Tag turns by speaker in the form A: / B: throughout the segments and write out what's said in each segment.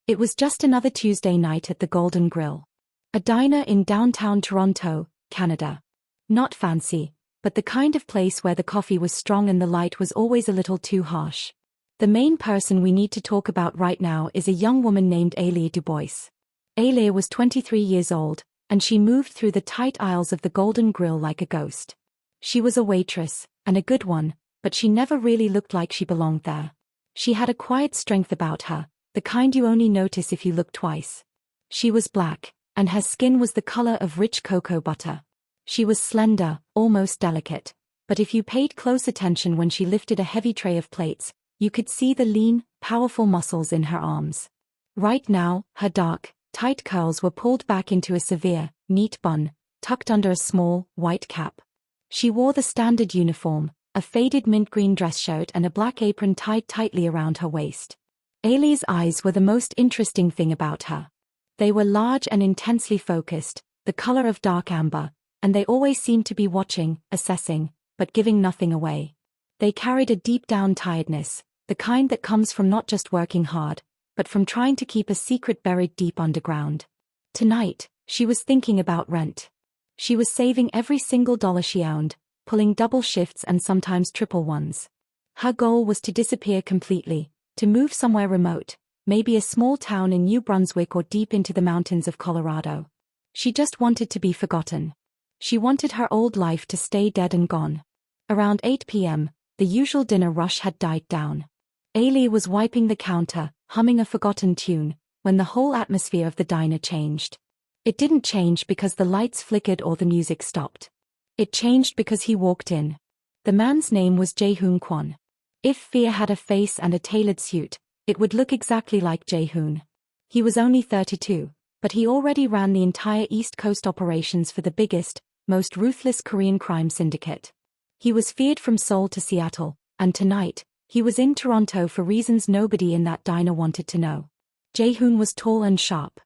A: It was just another Tuesday night at the Golden Grill. A diner in downtown Toronto, Canada. Not fancy, but the kind of place where the coffee was strong and the light was always a little too harsh. The main person we need to talk about right now is a young woman named Ailey Dubois. Ailey was 23 years old, and she moved through the tight aisles of the Golden Grill like a ghost. She was a waitress, and a good one, but she never really looked like she belonged there. She had a quiet strength about her, the kind you only notice if you look twice. She was black, and her skin was the color of rich cocoa butter. She was slender, almost delicate, but if you paid close attention when she lifted a heavy tray of plates, you could see the lean, powerful muscles in her arms. Right now, her dark, tight curls were pulled back into a severe, neat bun, tucked under a small, white cap. She wore the standard uniform, a faded mint green dress shirt and a black apron tied tightly around her waist. Ailey's eyes were the most interesting thing about her. They were large and intensely focused, the color of dark amber, and they always seemed to be watching, assessing, but giving nothing away. They carried a deep-down tiredness, the kind that comes from not just working hard, but from trying to keep a secret buried deep underground. Tonight, she was thinking about rent. She was saving every single dollar she earned, pulling double shifts and sometimes triple ones. Her goal was to disappear completely, to move somewhere remote, maybe a small town in New Brunswick or deep into the mountains of Colorado. She just wanted to be forgotten. She wanted her old life to stay dead and gone. Around 8 p.m., the usual dinner rush had died down. Ailey was wiping the counter, humming a forgotten tune, when the whole atmosphere of the diner changed. It didn't change because the lights flickered or the music stopped. It changed because he walked in. The man's name was Jae-hoon Kwon. If fear had a face and a tailored suit, it would look exactly like Jae-hoon. He was only 32, but he already ran the entire East Coast operations for the biggest, most ruthless Korean crime syndicate. He was feared from Seoul to Seattle, and tonight, he was in Toronto for reasons nobody in that diner wanted to know. Jae-hoon was tall and sharp.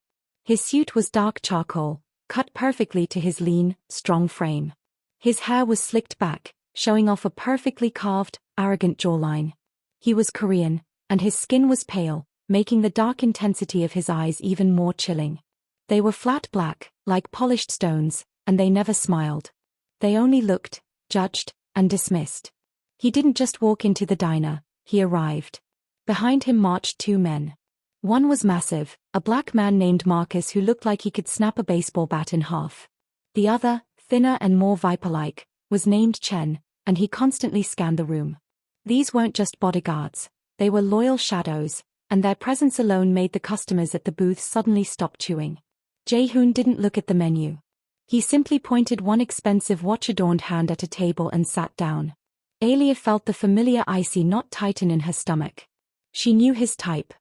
A: His suit was dark charcoal, cut perfectly to his lean, strong frame. His hair was slicked back, showing off a perfectly carved, arrogant jawline. He was Korean, and his skin was pale, making the dark intensity of his eyes even more chilling. They were flat black, like polished stones, and they never smiled. They only looked, judged, and dismissed. He didn't just walk into the diner, he arrived. Behind him marched two men. One was massive, a black man named Marcus who looked like he could snap a baseball bat in half. The other, thinner and more viper-like, was named Chen, and he constantly scanned the room. These weren't just bodyguards, they were loyal shadows, and their presence alone made the customers at the booths suddenly stop chewing. Jae-hoon didn't look at the menu. He simply pointed one expensive watch-adorned hand at a table and sat down. Ailey felt the familiar icy knot tighten in her stomach. She knew his type.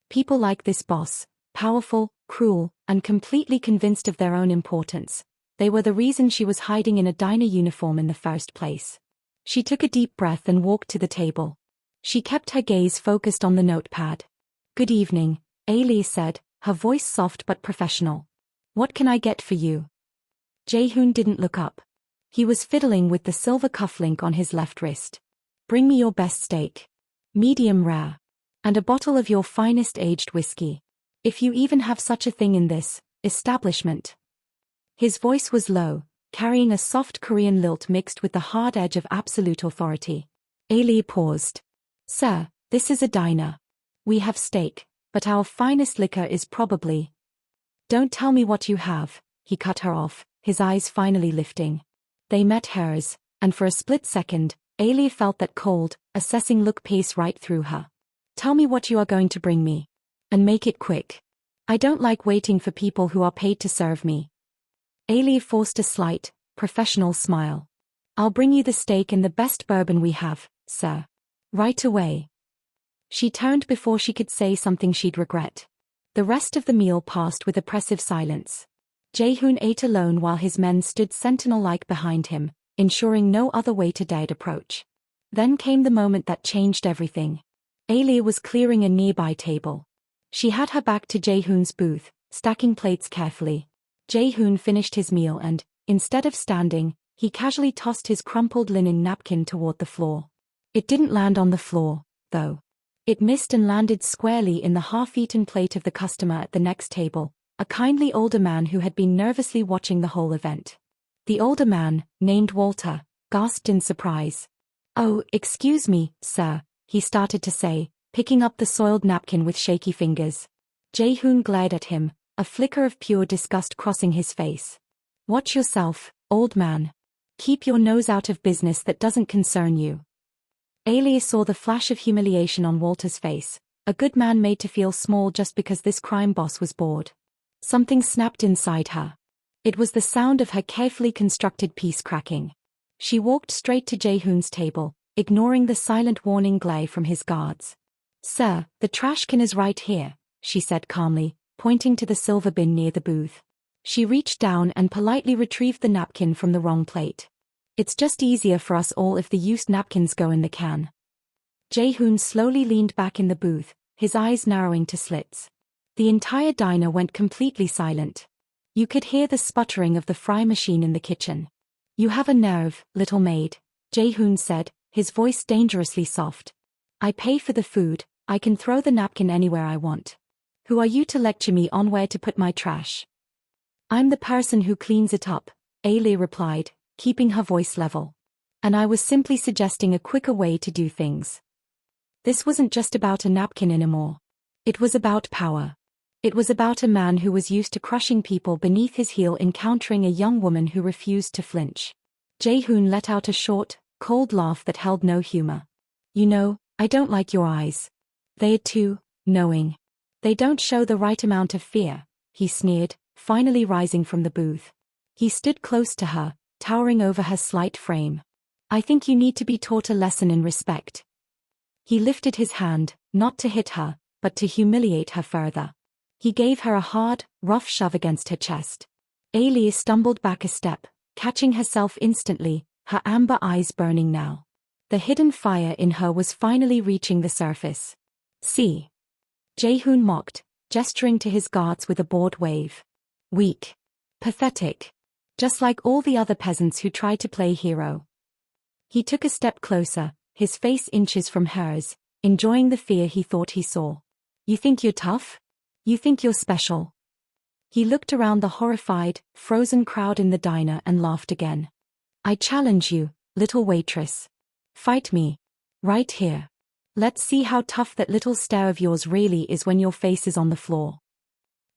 A: People like this boss, powerful, cruel, and completely convinced of their own importance. They were the reason she was hiding in a diner uniform in the first place. She took a deep breath and walked to the table. She kept her gaze focused on the notepad. "Good evening," Ailey said, her voice soft but professional. "What can I get for you?" Jae-hoon didn't look up. He was fiddling with the silver cufflink on his left wrist. "Bring me your best steak. Medium rare. And a bottle of your finest aged whiskey. If you even have such a thing in this establishment." His voice was low, carrying a soft Korean lilt mixed with the hard edge of absolute authority. Ailey paused. "Sir, this is a diner. We have steak, but our finest liquor is probably—" "Don't tell me what you have," he cut her off, his eyes finally lifting. They met hers, and for a split second, Ailey felt that cold, assessing look pierce right through her. "Tell me what you are going to bring me. And make it quick. I don't like waiting for people who are paid to serve me." Ailey forced a slight, professional smile. "I'll bring you the steak and the best bourbon we have, sir. Right away." She turned before she could say something she'd regret. The rest of the meal passed with oppressive silence. Jae-hoon ate alone while his men stood sentinel-like behind him, ensuring no other waiter dared approach. Then came the moment that changed everything. Ailey was clearing a nearby table. She had her back to Jae-hoon's booth, stacking plates carefully. Jae-hoon finished his meal and, instead of standing, he casually tossed his crumpled linen napkin toward the floor. It didn't land on the floor, though. It missed and landed squarely in the half-eaten plate of the customer at the next table, a kindly older man who had been nervously watching the whole event. The older man, named Walter, gasped in surprise. "Oh, excuse me, sir," he started to say, picking up the soiled napkin with shaky fingers. Jae-hoon glared at him, a flicker of pure disgust crossing his face. "Watch yourself, old man. Keep your nose out of business that doesn't concern you." Ailey saw the flash of humiliation on Walter's face, a good man made to feel small just because this crime boss was bored. Something snapped inside her. It was the sound of her carefully constructed piece cracking. She walked straight to Jae-hoon's table, ignoring the silent warning glare from his guards. "Sir, the trash can is right here," she said calmly, pointing to the silver bin near the booth. She reached down and politely retrieved the napkin from the wrong plate. "It's just easier for us all if the used napkins go in the can." Jae-hoon slowly leaned back in the booth, his eyes narrowing to slits. The entire diner went completely silent. You could hear the sputtering of the fry machine in the kitchen. "You have a nerve, little maid," Jae-hoon said, his voice dangerously soft. "I pay for the food, I can throw the napkin anywhere I want. Who are you to lecture me on where to put my trash?" "I'm the person who cleans it up," Ailey replied, keeping her voice level. "And I was simply suggesting a quicker way to do things." This wasn't just about a napkin anymore. It was about power. It was about a man who was used to crushing people beneath his heel encountering a young woman who refused to flinch. Jae-hoon let out a short, cold laugh that held no humor. "You know, I don't like your eyes. They're too knowing. They don't show the right amount of fear," he sneered, finally rising from the booth. He stood close to her, towering over her slight frame. "I think you need to be taught a lesson in respect." He lifted his hand, not to hit her, but to humiliate her further. He gave her a hard, rough shove against her chest. Ailey stumbled back a step, catching herself instantly, her amber eyes burning now. The hidden fire in her was finally reaching the surface. "See?" Jae-hoon mocked, gesturing to his guards with a bored wave. "Weak. Pathetic. Just like all the other peasants who tried to play hero." He took a step closer, his face inches from hers, enjoying the fear he thought he saw. "You think you're tough? You think you're special?" He looked around the horrified, frozen crowd in the diner and laughed again. "I challenge you, little waitress. Fight me. Right here. Let's see how tough that little stare of yours really is when your face is on the floor."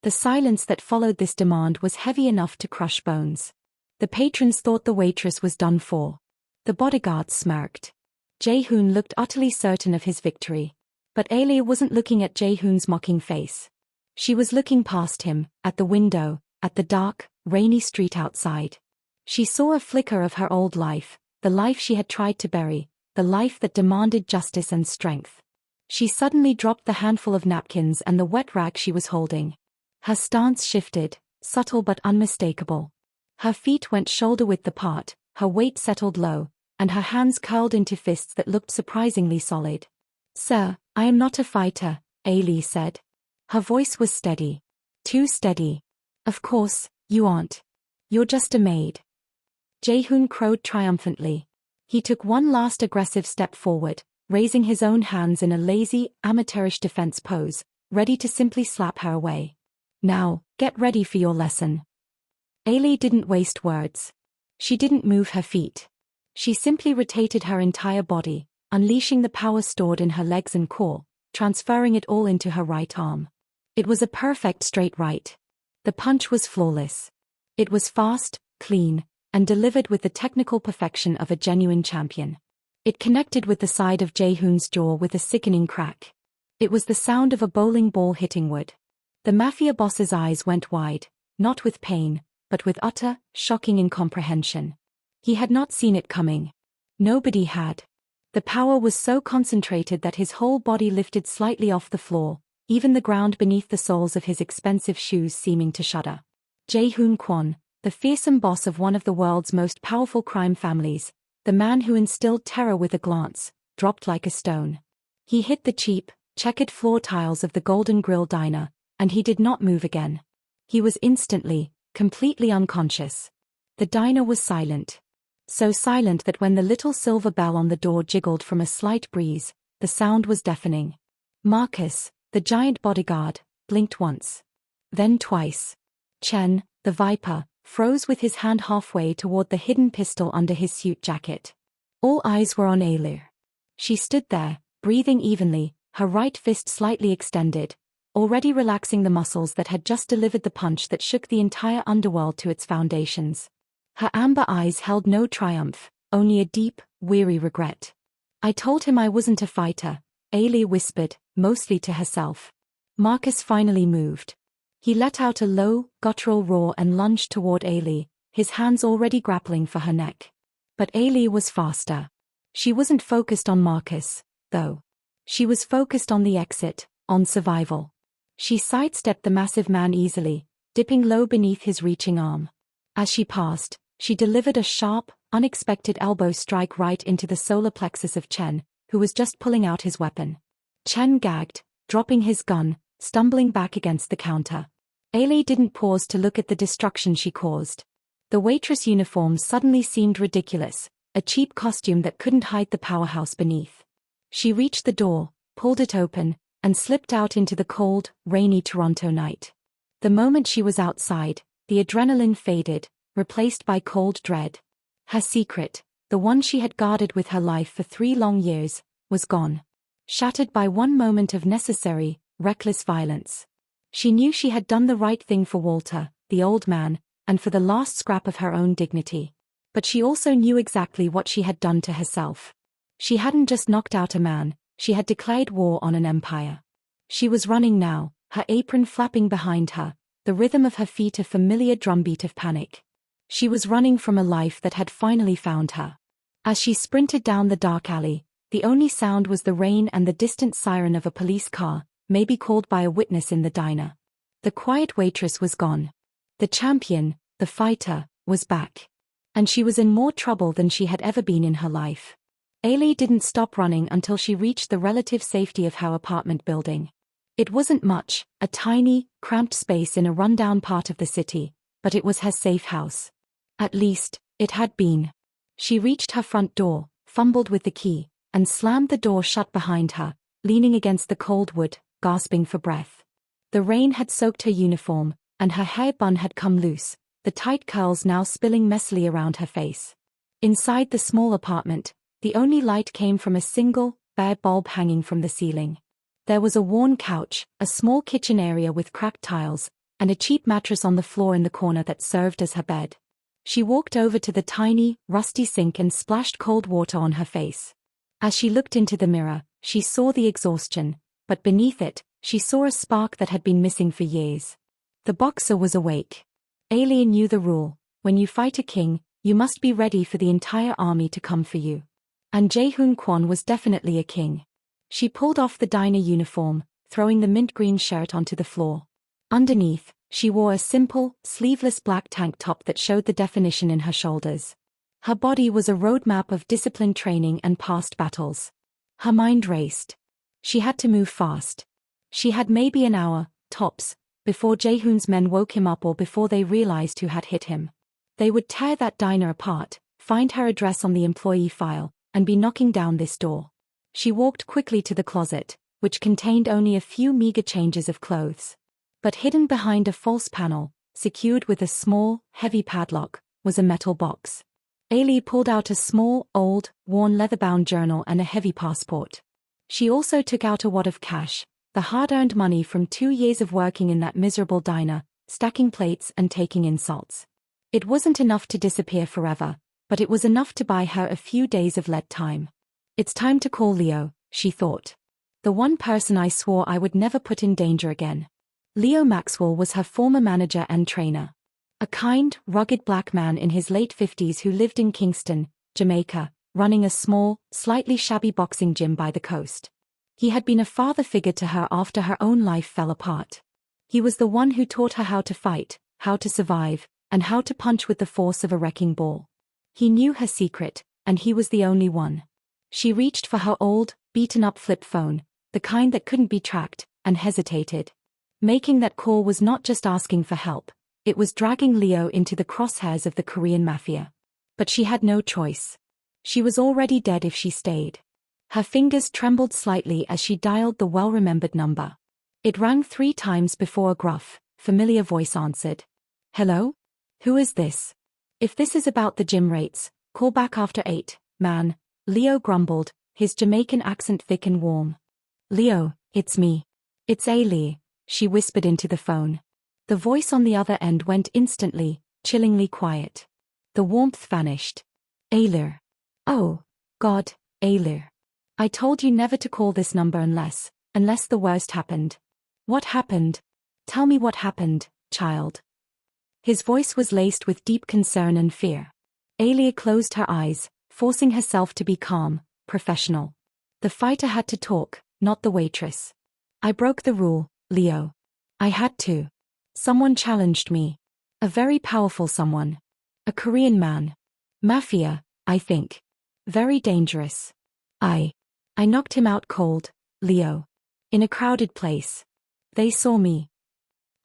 A: The silence that followed this demand was heavy enough to crush bones. The patrons thought the waitress was done for. The bodyguards smirked. Jae-hoon looked utterly certain of his victory. But Ailey wasn't looking at Jae-hoon's mocking face. She was looking past him, at the window, at the dark, rainy street outside. She saw a flicker of her old life, the life she had tried to bury, the life that demanded justice and strength. She suddenly dropped the handful of napkins and the wet rag she was holding. Her stance shifted, subtle but unmistakable. Her feet went shoulder-width apart, her weight settled low, and her hands curled into fists that looked surprisingly solid. "Sir, I am not a fighter," Ailey said. Her voice was steady. Too steady. "Of course, you aren't. You're just a maid." Jae-hoon crowed triumphantly. He took one last aggressive step forward, raising his own hands in a lazy, amateurish defense pose, ready to simply slap her away. "Now, get ready for your lesson." Ailey didn't waste words. She didn't move her feet. She simply rotated her entire body, unleashing the power stored in her legs and core, transferring it all into her right arm. It was a perfect straight right. The punch was flawless. It was fast, clean, and delivered with the technical perfection of a genuine champion. It connected with the side of Jae-hoon's jaw with a sickening crack. It was the sound of a bowling ball hitting wood. The mafia boss's eyes went wide, not with pain, but with utter, shocking incomprehension. He had not seen it coming. Nobody had. The power was so concentrated that his whole body lifted slightly off the floor, even the ground beneath the soles of his expensive shoes seeming to shudder. Jae-hoon Kwon, the fearsome boss of one of the world's most powerful crime families, the man who instilled terror with a glance, dropped like a stone. He hit the cheap, checkered floor tiles of the Golden Grill diner, and he did not move again. He was instantly, completely unconscious. The diner was silent. So silent that when the little silver bell on the door jiggled from a slight breeze, the sound was deafening. Marcus, the giant bodyguard, blinked once. Then twice. Chen, the Viper, froze with his hand halfway toward the hidden pistol under his suit jacket. All eyes were on Ailu. She stood there, breathing evenly, her right fist slightly extended, already relaxing the muscles that had just delivered the punch that shook the entire underworld to its foundations. Her amber eyes held no triumph, only a deep, weary regret. I told him I wasn't a fighter, Ailu whispered, mostly to herself. Marcus finally moved. He let out a low, guttural roar and lunged toward Ailu, his hands already grappling for her neck. But Ailu was faster. She wasn't focused on Marcus, though. She was focused on the exit, on survival. She sidestepped the massive man easily, dipping low beneath his reaching arm. As she passed, she delivered a sharp, unexpected elbow strike right into the solar plexus of Chen, who was just pulling out his weapon. Chen gagged, dropping his gun, stumbling back against the counter. Ailu didn't pause to look at the destruction she caused. The waitress uniform suddenly seemed ridiculous, a cheap costume that couldn't hide the powerhouse beneath. She reached the door, pulled it open, and slipped out into the cold, rainy Toronto night. The moment she was outside, the adrenaline faded, replaced by cold dread. Her secret, the one she had guarded with her life for 3 long years, was gone. Shattered by one moment of necessary, reckless violence. She knew she had done the right thing for Walter, the old man, and for the last scrap of her own dignity. But she also knew exactly what she had done to herself. She hadn't just knocked out a man, she had declared war on an empire. She was running now, her apron flapping behind her, the rhythm of her feet a familiar drumbeat of panic. She was running from a life that had finally found her. As she sprinted down the dark alley, the only sound was the rain and the distant siren of a police car, maybe called by a witness in the diner. The quiet waitress was gone. The champion, the fighter, was back. And she was in more trouble than she had ever been in her life. Ailu didn't stop running until she reached the relative safety of her apartment building. It wasn't much, a tiny, cramped space in a rundown part of the city, but it was her safe house. At least, it had been. She reached her front door, fumbled with the key, and slammed the door shut behind her, leaning against the cold wood, gasping for breath. The rain had soaked her uniform, and her hair bun had come loose, the tight curls now spilling messily around her face. Inside the small apartment, the only light came from a single, bare bulb hanging from the ceiling. There was a worn couch, a small kitchen area with cracked tiles, and a cheap mattress on the floor in the corner that served as her bed. She walked over to the tiny, rusty sink and splashed cold water on her face. As she looked into the mirror, she saw the exhaustion, but beneath it, she saw a spark that had been missing for years. The boxer was awake. Ailu knew the rule: when you fight a king, you must be ready for the entire army to come for you. And Jae-hoon Kwon was definitely a king. She pulled off the diner uniform, throwing the mint green shirt onto the floor. Underneath, she wore a simple, sleeveless black tank top that showed the definition in her shoulders. Her body was a roadmap of disciplined training and past battles. Her mind raced. She had to move fast. She had maybe an hour, tops, before Jae-hoon's men woke him up or before they realized who had hit him. They would tear that diner apart, find her address on the employee file, and be knocking down this door. She walked quickly to the closet, which contained only a few meager changes of clothes. But hidden behind a false panel, secured with a small, heavy padlock, was a metal box. Ailu pulled out a small, old, worn leather-bound journal and a heavy passport. She also took out a wad of cash, the hard-earned money from 2 years of working in that miserable diner, stacking plates and taking insults. It wasn't enough to disappear forever, but it was enough to buy her a few days of lead time. It's time to call Leo, she thought. The one person I swore I would never put in danger again. Leo Maxwell was her former manager and trainer. A kind, rugged black man in his late 50s who lived in Kingston, Jamaica, running a small, slightly shabby boxing gym by the coast. He had been a father figure to her after her own life fell apart. He was the one who taught her how to fight, how to survive, and how to punch with the force of a wrecking ball. He knew her secret, and he was the only one. She reached for her old, beaten-up flip phone, the kind that couldn't be tracked, and hesitated. Making that call was not just asking for help, it was dragging Leo into the crosshairs of the Korean Mafia. But she had no choice. She was already dead if she stayed. Her fingers trembled slightly as she dialed the well-remembered number. It rang 3 times before a gruff, familiar voice answered. Hello? Who is this? If this is about the gym rates, call back after 8, man, Leo grumbled, his Jamaican accent thick and warm. Leo, it's me. It's Ailey, she whispered into the phone. The voice on the other end went instantly, chillingly quiet. The warmth vanished. Ailey. Oh, God, Ailey. I told you never to call this number unless the worst happened. What happened? Tell me what happened, child. His voice was laced with deep concern and fear. Ailey closed her eyes, forcing herself to be calm, professional. The fighter had to talk, not the waitress. I broke the rule, Leo. I had to. Someone challenged me. A very powerful someone. A Korean man. Mafia, I think. Very dangerous. I knocked him out cold, Leo. In a crowded place. They saw me.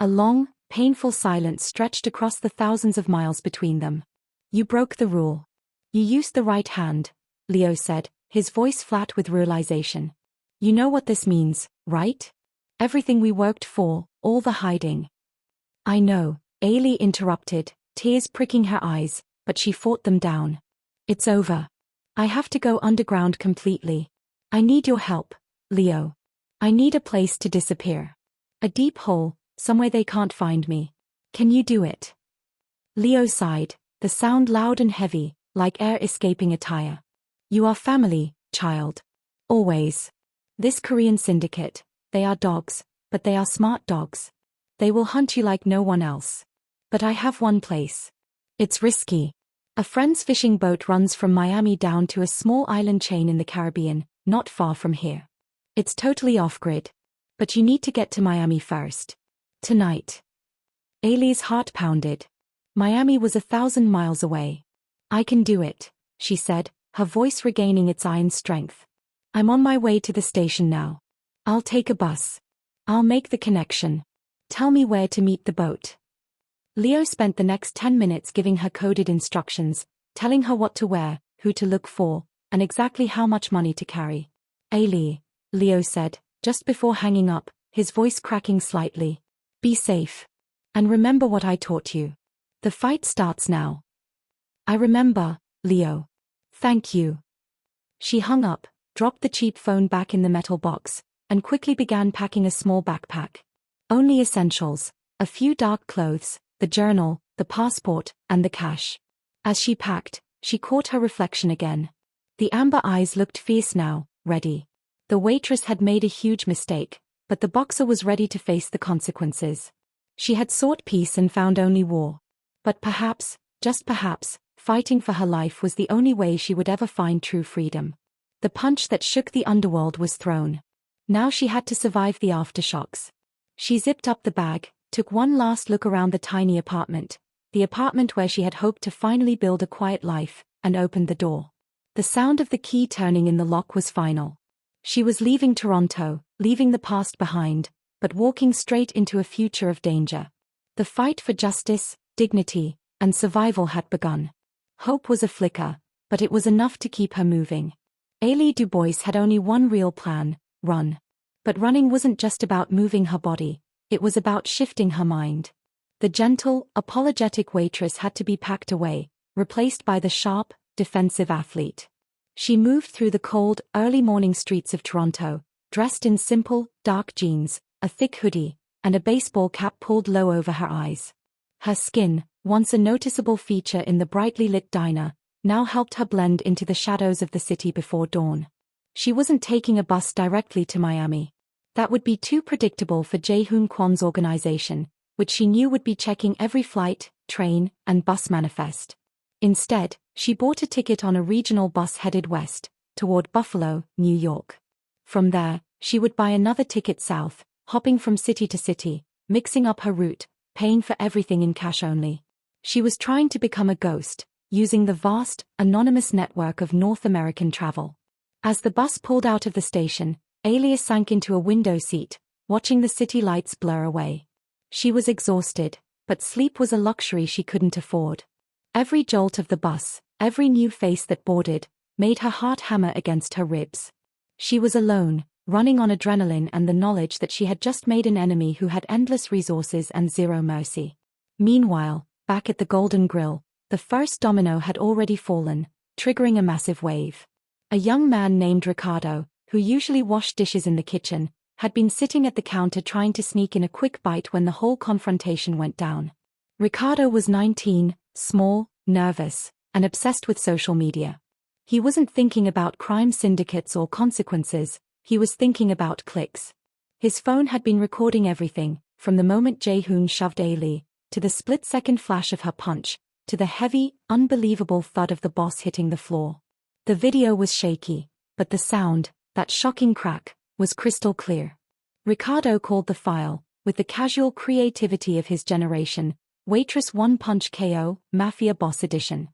A: A long, painful silence stretched across the thousands of miles between them. You broke the rule. You used the right hand, Leo said, his voice flat with realization. You know what this means, right? Everything we worked for, all the hiding. I know, Ailey interrupted, tears pricking her eyes, but she fought them down. It's over. I have to go underground completely. I need your help, Leo. I need a place to disappear. A deep hole, somewhere they can't find me. Can you do it? Leo sighed, the sound loud and heavy, like air escaping a tire. You are family, child. Always. This Korean syndicate, they are dogs, but they are smart dogs. They will hunt you like no one else. But I have one place. It's risky. A friend's fishing boat runs from Miami down to a small island chain in the Caribbean, not far from here. It's totally off-grid. But you need to get to Miami first. Tonight. Ailey's heart pounded. Miami was 1,000 miles away. I can do it, she said, her voice regaining its iron strength. I'm on my way to the station now. I'll take a bus. I'll make the connection. Tell me where to meet the boat. Leo spent the next 10 minutes giving her coded instructions, telling her what to wear, who to look for, and exactly how much money to carry. Ailey, Leo said, just before hanging up, his voice cracking slightly. Be safe. And remember what I taught you. The fight starts now. I remember, Leo. Thank you. She hung up, dropped the cheap phone back in the metal box, and quickly began packing a small backpack. Only essentials, a few dark clothes, the journal, the passport, and the cash. As she packed, she caught her reflection again. The amber eyes looked fierce now, ready. The waitress had made a huge mistake, but the boxer was ready to face the consequences. She had sought peace and found only war. But perhaps, just perhaps, fighting for her life was the only way she would ever find true freedom. The punch that shook the underworld was thrown. Now she had to survive the aftershocks. She zipped up the bag, took one last look around the tiny apartment, the apartment where she had hoped to finally build a quiet life, and opened the door. The sound of the key turning in the lock was final. She was leaving Toronto, leaving the past behind, but walking straight into a future of danger. The fight for justice, dignity, and survival had begun. Hope was a flicker, but it was enough to keep her moving. Ailey Dubois had only one real plan, run. But running wasn't just about moving her body, it was about shifting her mind. The gentle, apologetic waitress had to be packed away, replaced by the sharp, defensive athlete. She moved through the cold, early morning streets of Toronto, dressed in simple, dark jeans, a thick hoodie, and a baseball cap pulled low over her eyes. Her skin, once a noticeable feature in the brightly lit diner, now helped her blend into the shadows of the city before dawn. She wasn't taking a bus directly to Miami. That would be too predictable for Jae-hoon Kwon's organization, which she knew would be checking every flight, train, and bus manifest. Instead, she bought a ticket on a regional bus headed west, toward Buffalo, New York. From there, she would buy another ticket south, hopping from city to city, mixing up her route, paying for everything in cash only. She was trying to become a ghost, using the vast, anonymous network of North American travel. As the bus pulled out of the station, Ailey sank into a window seat, watching the city lights blur away. She was exhausted, but sleep was a luxury she couldn't afford. Every jolt of the bus, every new face that boarded, made her heart hammer against her ribs. She was alone, running on adrenaline and the knowledge that she had just made an enemy who had endless resources and zero mercy. Meanwhile, back at the Golden Grill, the first domino had already fallen, triggering a massive wave. A young man named Ricardo, who usually washed dishes in the kitchen, had been sitting at the counter trying to sneak in a quick bite when the whole confrontation went down. Ricardo was 19, small, nervous, and obsessed with social media. He wasn't thinking about crime syndicates or consequences, he was thinking about clicks. His phone had been recording everything, from the moment Jae-hoon shoved Ailey, to the split-second flash of her punch, to the heavy, unbelievable thud of the boss hitting the floor. The video was shaky, but the sound, that shocking crack, was crystal clear. Ricardo called the file, with the casual creativity of his generation, Waitress One Punch KO, Mafia Boss Edition.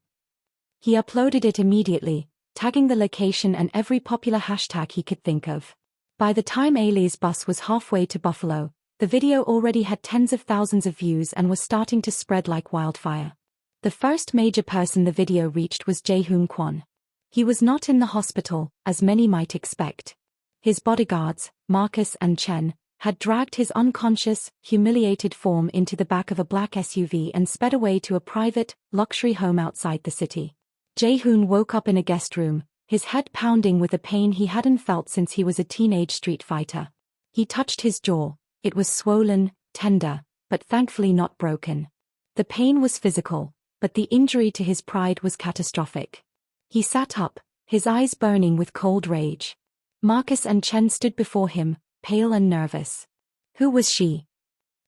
A: He uploaded it immediately, tagging the location and every popular hashtag he could think of. By the time Ailey's bus was halfway to Buffalo, the video already had tens of thousands of views and was starting to spread like wildfire. The first major person the video reached was Jae-hoon Kwon. He was not in the hospital, as many might expect. His bodyguards, Marcus and Chen, had dragged his unconscious, humiliated form into the back of a black SUV and sped away to a private, luxury home outside the city. Jae-hoon woke up in a guest room, his head pounding with a pain he hadn't felt since he was a teenage street fighter. He touched his jaw. It was swollen, tender, but thankfully not broken. The pain was physical, but the injury to his pride was catastrophic. He sat up, his eyes burning with cold rage. Marcus and Chen stood before him, pale and nervous. Who was she?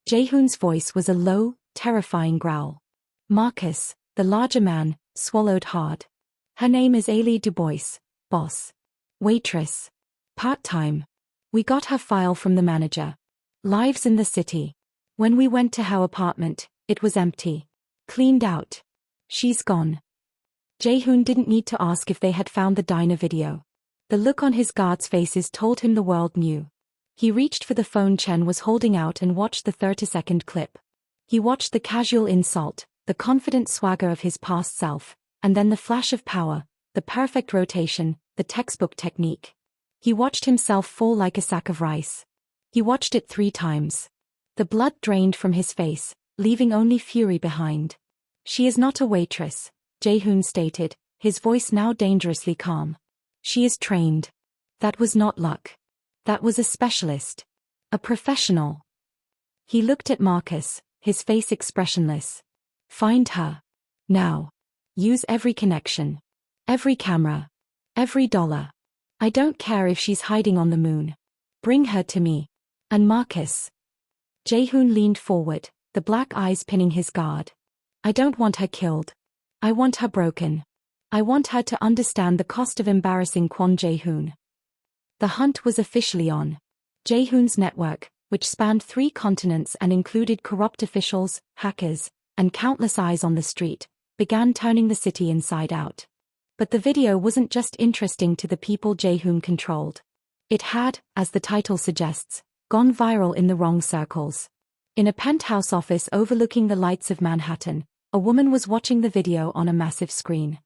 A: Jae-hoon's voice was a low, terrifying growl. Marcus, the larger man, swallowed hard. Her name is Ailey Dubois, boss. Waitress. Part-time. We got her file from the manager. Lives in the city. When we went to her apartment, it was empty. Cleaned out. She's gone. Jae-hoon didn't need to ask if they had found the diner video. The look on his guards' faces told him the world knew. He reached for the phone Chen was holding out and watched the 30-second clip. He watched the casual insult, the confident swagger of his past self, and then the flash of power, the perfect rotation, the textbook technique. He watched himself fall like a sack of rice. He watched it 3 times. The blood drained from his face, leaving only fury behind. She is not a waitress, Jae-hoon stated, his voice now dangerously calm. She is trained. That was not luck. That was a specialist. A professional. He looked at Marcus, his face expressionless. Find her. Now. Use every connection. Every camera. Every dollar. I don't care if she's hiding on the moon. Bring her to me. And Marcus. Jae-hoon leaned forward, the black eyes pinning his guard. I don't want her killed. I want her broken. I want her to understand the cost of embarrassing Kwon Jae-hoon. The hunt was officially on. Jae-hoon's network, which spanned 3 continents and included corrupt officials, hackers, and countless eyes on the street, began turning the city inside out. But the video wasn't just interesting to the people Jae-hoon controlled. It had, as the title suggests, gone viral in the wrong circles. In a penthouse office overlooking the lights of Manhattan, a woman was watching the video on a massive screen.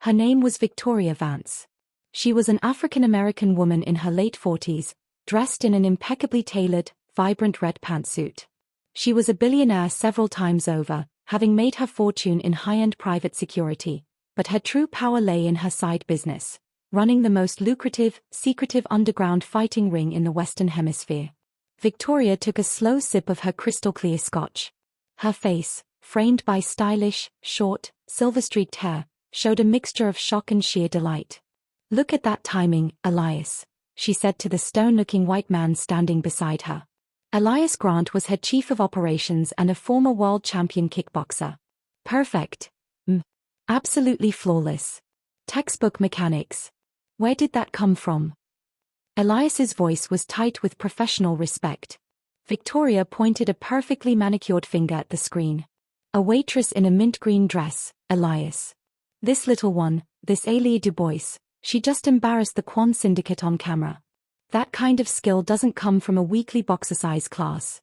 A: Her name was Victoria Vance. She was an African-American woman in her late 40s, dressed in an impeccably tailored, vibrant red pantsuit. She was a billionaire several times over, having made her fortune in high-end private security, but her true power lay in her side business, running the most lucrative, secretive underground fighting ring in the Western Hemisphere. Victoria took a slow sip of her crystal-clear scotch. Her face, framed by stylish, short, silver-streaked hair, showed a mixture of shock and sheer delight. Look at that timing, Elias, she said to the stone-looking white man standing beside her. Elias Grant was her chief of operations and a former world champion kickboxer. Perfect. Absolutely flawless. Textbook mechanics. Where did that come from? Elias's voice was tight with professional respect. Victoria pointed a perfectly manicured finger at the screen. A waitress in a mint green dress, Elias. This little one, this Ailey Dubois, she just embarrassed the Kwon Syndicate on camera. That kind of skill doesn't come from a weekly boxercise class.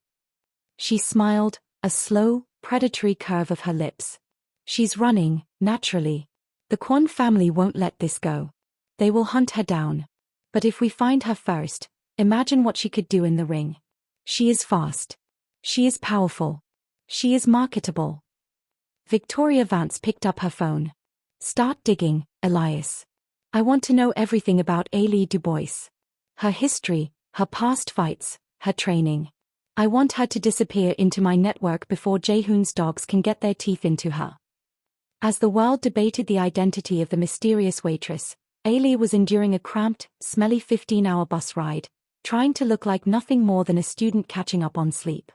A: She smiled, a slow, predatory curve of her lips. She's running, naturally. The Kwon family won't let this go. They will hunt her down. But if we find her first, imagine what she could do in the ring. She is fast. She is powerful. She is marketable. Victoria Vance picked up her phone. Start digging, Elias. I want to know everything about Ailey Dubois. Her history, her past fights, her training. I want her to disappear into my network before Jaehoon's dogs can get their teeth into her. As the world debated the identity of the mysterious waitress, Ailey was enduring a cramped, smelly 15-hour bus ride, trying to look like nothing more than a student catching up on sleep.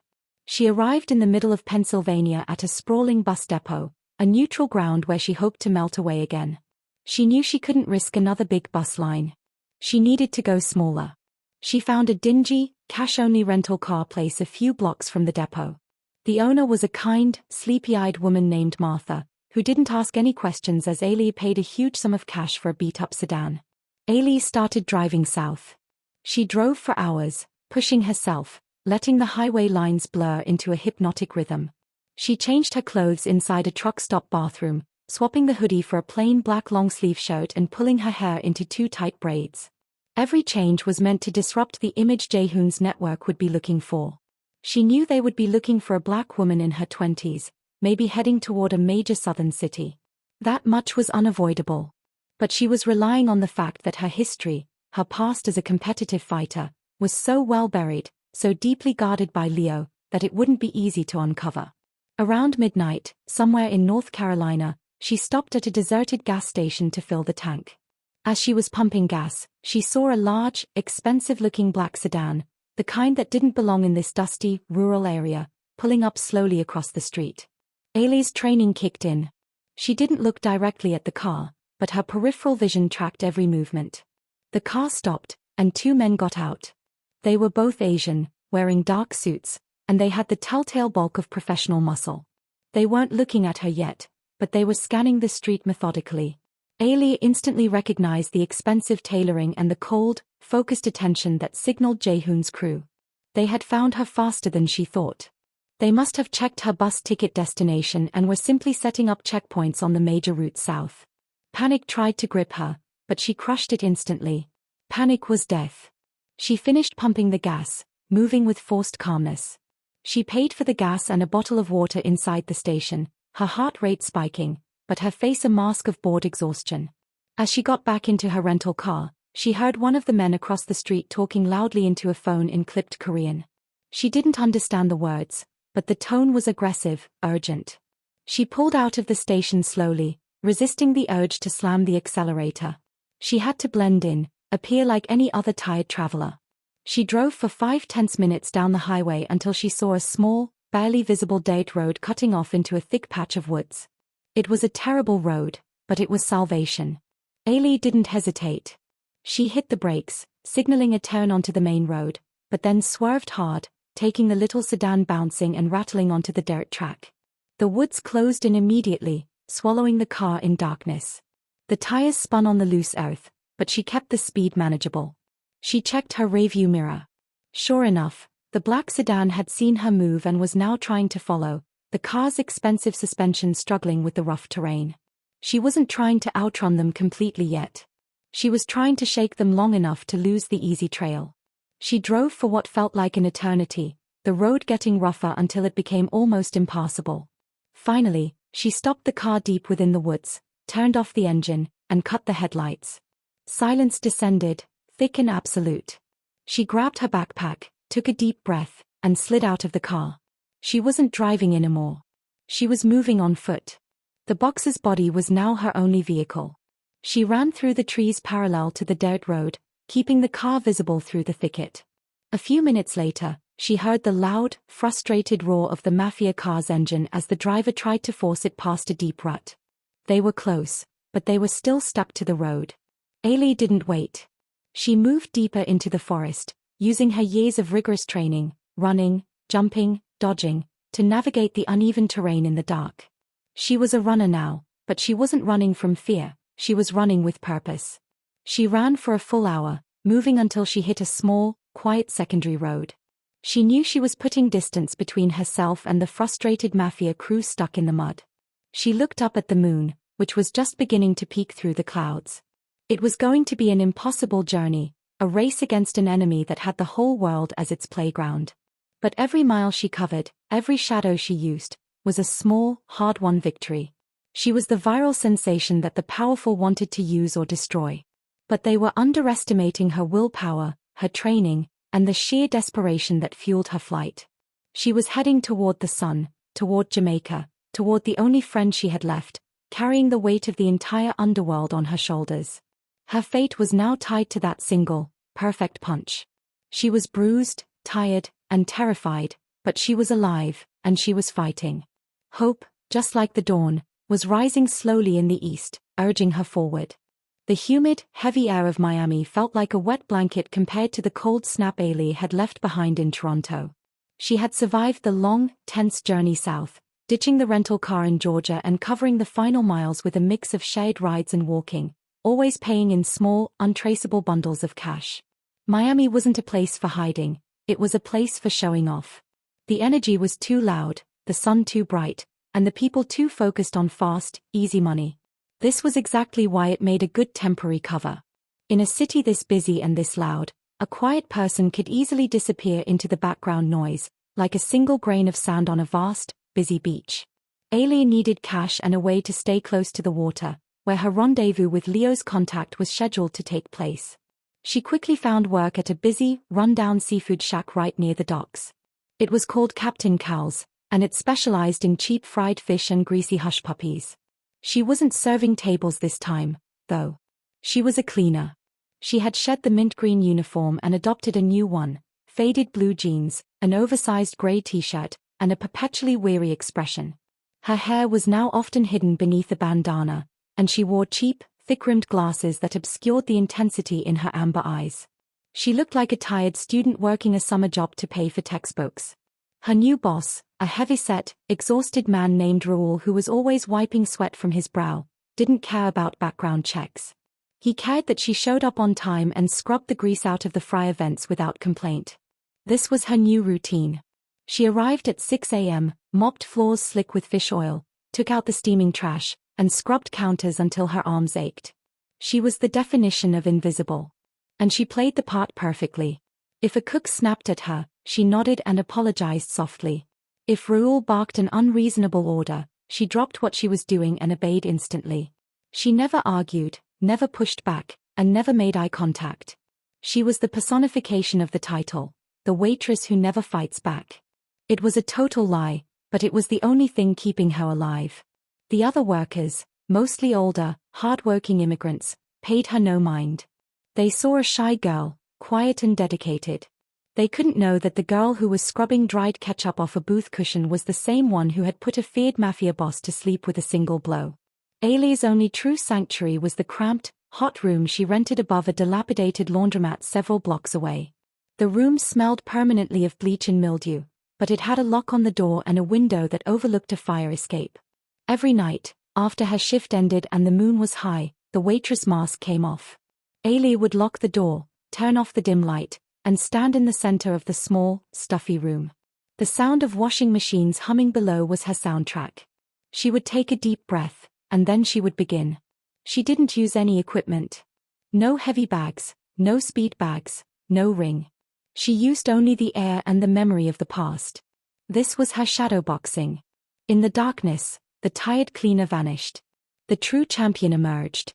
A: She arrived in the middle of Pennsylvania at a sprawling bus depot, a neutral ground where she hoped to melt away again. She knew she couldn't risk another big bus line. She needed to go smaller. She found a dingy, cash-only rental car place a few blocks from the depot. The owner was a kind, sleepy-eyed woman named Martha, who didn't ask any questions as Ailey paid a huge sum of cash for a beat-up sedan. Ailey started driving south. She drove for hours, pushing herself, letting the highway lines blur into a hypnotic rhythm. She changed her clothes inside a truck stop bathroom, swapping the hoodie for a plain black long-sleeve shirt and pulling her hair into 2 tight braids. Every change was meant to disrupt the image Jaehoon's network would be looking for. She knew they would be looking for a black woman in her 20s, maybe heading toward a major southern city. That much was unavoidable. But she was relying on the fact that her history, her past as a competitive fighter, was so well buried, so deeply guarded by Leo, that it wouldn't be easy to uncover. Around midnight, somewhere in North Carolina, she stopped at a deserted gas station to fill the tank. As she was pumping gas, she saw a large, expensive-looking black sedan, the kind that didn't belong in this dusty, rural area, pulling up slowly across the street. Ailey's training kicked in. She didn't look directly at the car, but her peripheral vision tracked every movement. The car stopped, and 2 men got out. They were both Asian, wearing dark suits, and they had the telltale bulk of professional muscle. They weren't looking at her yet, but they were scanning the street methodically. Ailey instantly recognized the expensive tailoring and the cold, focused attention that signaled Jaehoon's crew. They had found her faster than she thought. They must have checked her bus ticket destination and were simply setting up checkpoints on the major route south. Panic tried to grip her, but she crushed it instantly. Panic was death. She finished pumping the gas, moving with forced calmness. She paid for the gas and a bottle of water inside the station, her heart rate spiking, but her face a mask of bored exhaustion. As she got back into her rental car, she heard one of the men across the street talking loudly into a phone in clipped Korean. She didn't understand the words, but the tone was aggressive, urgent. She pulled out of the station slowly, resisting the urge to slam the accelerator. She had to blend in, appear like any other tired traveler. She drove for 5 tense minutes down the highway until she saw a small, barely visible dirt road cutting off into a thick patch of woods. It was a terrible road, but it was salvation. Ailey didn't hesitate. She hit the brakes, signaling a turn onto the main road, but then swerved hard, taking the little sedan bouncing and rattling onto the dirt track. The woods closed in immediately, swallowing the car in darkness. The tires spun on the loose earth, but she kept the speed manageable. She checked her rearview mirror. Sure enough, the black sedan had seen her move and was now trying to follow, the car's expensive suspension struggling with the rough terrain. She wasn't trying to outrun them completely yet. She was trying to shake them long enough to lose the easy trail. She drove for what felt like an eternity, the road getting rougher until it became almost impassable. Finally, she stopped the car deep within the woods, turned off the engine, and cut the headlights. Silence descended, thick and absolute. She grabbed her backpack, took a deep breath, and slid out of the car. She wasn't driving anymore. She was moving on foot. The boxer's body was now her only vehicle. She ran through the trees parallel to the dirt road, keeping the car visible through the thicket. A few minutes later, she heard the loud, frustrated roar of the Mafia car's engine as the driver tried to force it past a deep rut. They were close, but they were still stuck to the road. Ailey didn't wait. She moved deeper into the forest, using her years of rigorous training, running, jumping, dodging, to navigate the uneven terrain in the dark. She was a runner now, but she wasn't running from fear, she was running with purpose. She ran for a full hour, moving until she hit a small, quiet secondary road. She knew she was putting distance between herself and the frustrated Mafia crew stuck in the mud. She looked up at the moon, which was just beginning to peek through the clouds. It was going to be an impossible journey, a race against an enemy that had the whole world as its playground. But every mile she covered, every shadow she used, was a small, hard-won victory. She was the viral sensation that the powerful wanted to use or destroy. But they were underestimating her willpower, her training, and the sheer desperation that fueled her flight. She was heading toward the sun, toward Jamaica, toward the only friend she had left, carrying the weight of the entire underworld on her shoulders. Her fate was now tied to that single, perfect punch. She was bruised, tired, and terrified, but she was alive, and she was fighting. Hope, just like the dawn, was rising slowly in the east, urging her forward. The humid, heavy air of Miami felt like a wet blanket compared to the cold snap Ailey had left behind in Toronto. She had survived the long, tense journey south, ditching the rental car in Georgia and covering the final miles with a mix of shared rides and walking, always paying in small, untraceable bundles of cash. Miami wasn't a place for hiding, it was a place for showing off. The energy was too loud, the sun too bright, and the people too focused on fast, easy money. This was exactly why it made a good temporary cover. In a city this busy and this loud, a quiet person could easily disappear into the background noise, like a single grain of sand on a vast, busy beach. Ailey needed cash and a way to stay close to the water, where her rendezvous with Leo's contact was scheduled to take place. She quickly found work at a busy, run-down seafood shack right near the docks. It was called Captain Cal's, and it specialized in cheap fried fish and greasy hush puppies. She wasn't serving tables this time, though. She was a cleaner. She had shed the mint green uniform and adopted a new one, faded blue jeans, an oversized gray t-shirt, and a perpetually weary expression. Her hair was now often hidden beneath a bandana, and she wore cheap, thick-rimmed glasses that obscured the intensity in her amber eyes. She looked like a tired student working a summer job to pay for textbooks. Her new boss, a heavy-set, exhausted man named Raoul who was always wiping sweat from his brow, didn't care about background checks. He cared that she showed up on time and scrubbed the grease out of the fryer vents without complaint. This was her new routine. She arrived at 6 a.m., mopped floors slick with fish oil, took out the steaming trash, and scrubbed counters until her arms ached. She was the definition of invisible. And she played the part perfectly. If a cook snapped at her, she nodded and apologized softly. If Raoul barked an unreasonable order, she dropped what she was doing and obeyed instantly. She never argued, never pushed back, and never made eye contact. She was the personification of the title, the waitress who never fights back. It was a total lie, but it was the only thing keeping her alive. The other workers, mostly older, hard-working immigrants, paid her no mind. They saw a shy girl, quiet and dedicated. They couldn't know that the girl who was scrubbing dried ketchup off a booth cushion was the same one who had put a feared mafia boss to sleep with a single blow. Ailey's only true sanctuary was the cramped, hot room she rented above a dilapidated laundromat several blocks away. The room smelled permanently of bleach and mildew, but it had a lock on the door and a window that overlooked a fire escape. Every night, after her shift ended and the moon was high, the waitress mask came off. Ailey would lock the door, turn off the dim light, and stand in the center of the small, stuffy room. The sound of washing machines humming below was her soundtrack. She would take a deep breath, and then she would begin. She didn't use any equipment. No heavy bags, no speed bags, no ring. She used only the air and the memory of the past. This was her shadowboxing. In the darkness, the tired cleaner vanished. The true champion emerged.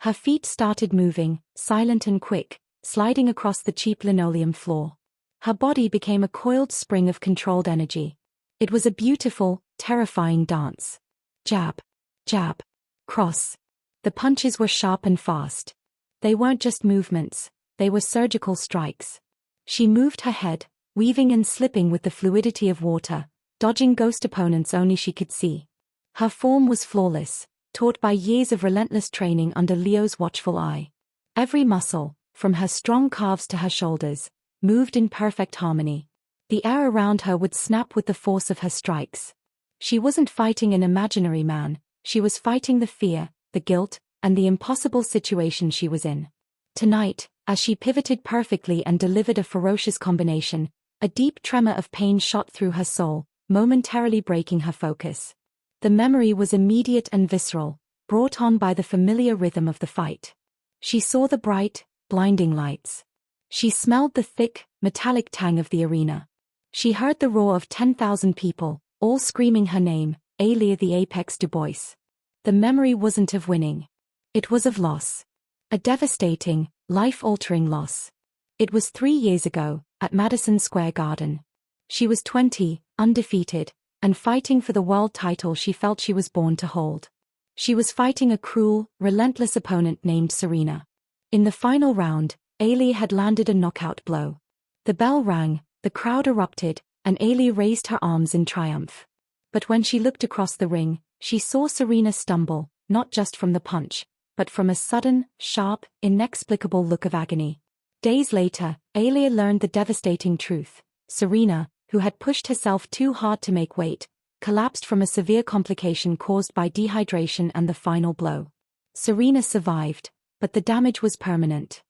A: Her feet started moving, silent and quick, sliding across the cheap linoleum floor. Her body became a coiled spring of controlled energy. It was a beautiful, terrifying dance. Jab, jab, cross. The punches were sharp and fast. They weren't just movements, they were surgical strikes. She moved her head, weaving and slipping with the fluidity of water, dodging ghost opponents only she could see. Her form was flawless, taught by years of relentless training under Leo's watchful eye. Every muscle, from her strong calves to her shoulders, moved in perfect harmony. The air around her would snap with the force of her strikes. She wasn't fighting an imaginary man, she was fighting the fear, the guilt, and the impossible situation she was in. Tonight, as she pivoted perfectly and delivered a ferocious combination, a deep tremor of pain shot through her soul, momentarily breaking her focus. The memory was immediate and visceral, brought on by the familiar rhythm of the fight. She saw the bright, blinding lights. She smelled the thick, metallic tang of the arena. She heard the roar of 10,000 people, all screaming her name, Alia the Apex Du Bois. The memory wasn't of winning. It was of loss. A devastating, life-altering loss. It was 3 years ago, at Madison Square Garden. She was 20, undefeated, and fighting for the world title she felt she was born to hold. She was fighting a cruel, relentless opponent named Serena. In the final round, Ailey had landed a knockout blow. The bell rang, the crowd erupted, and Ailey raised her arms in triumph. But when she looked across the ring, she saw Serena stumble, not just from the punch, but from a sudden, sharp, inexplicable look of agony. Days later, Ailey learned the devastating truth. Serena, who had pushed herself too hard to make weight, collapsed from a severe complication caused by dehydration and the final blow. Serena survived, but the damage was permanent.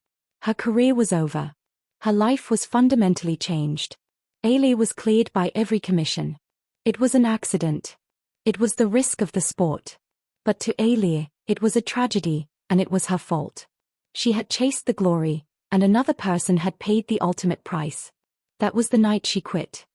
A: Her career was over. Her life was fundamentally changed. Ailey was cleared by every commission. It was an accident. It was the risk of the sport. But to Ailey, it was a tragedy, and it was her fault. She had chased the glory, and another person had paid the ultimate price. That was the night she quit.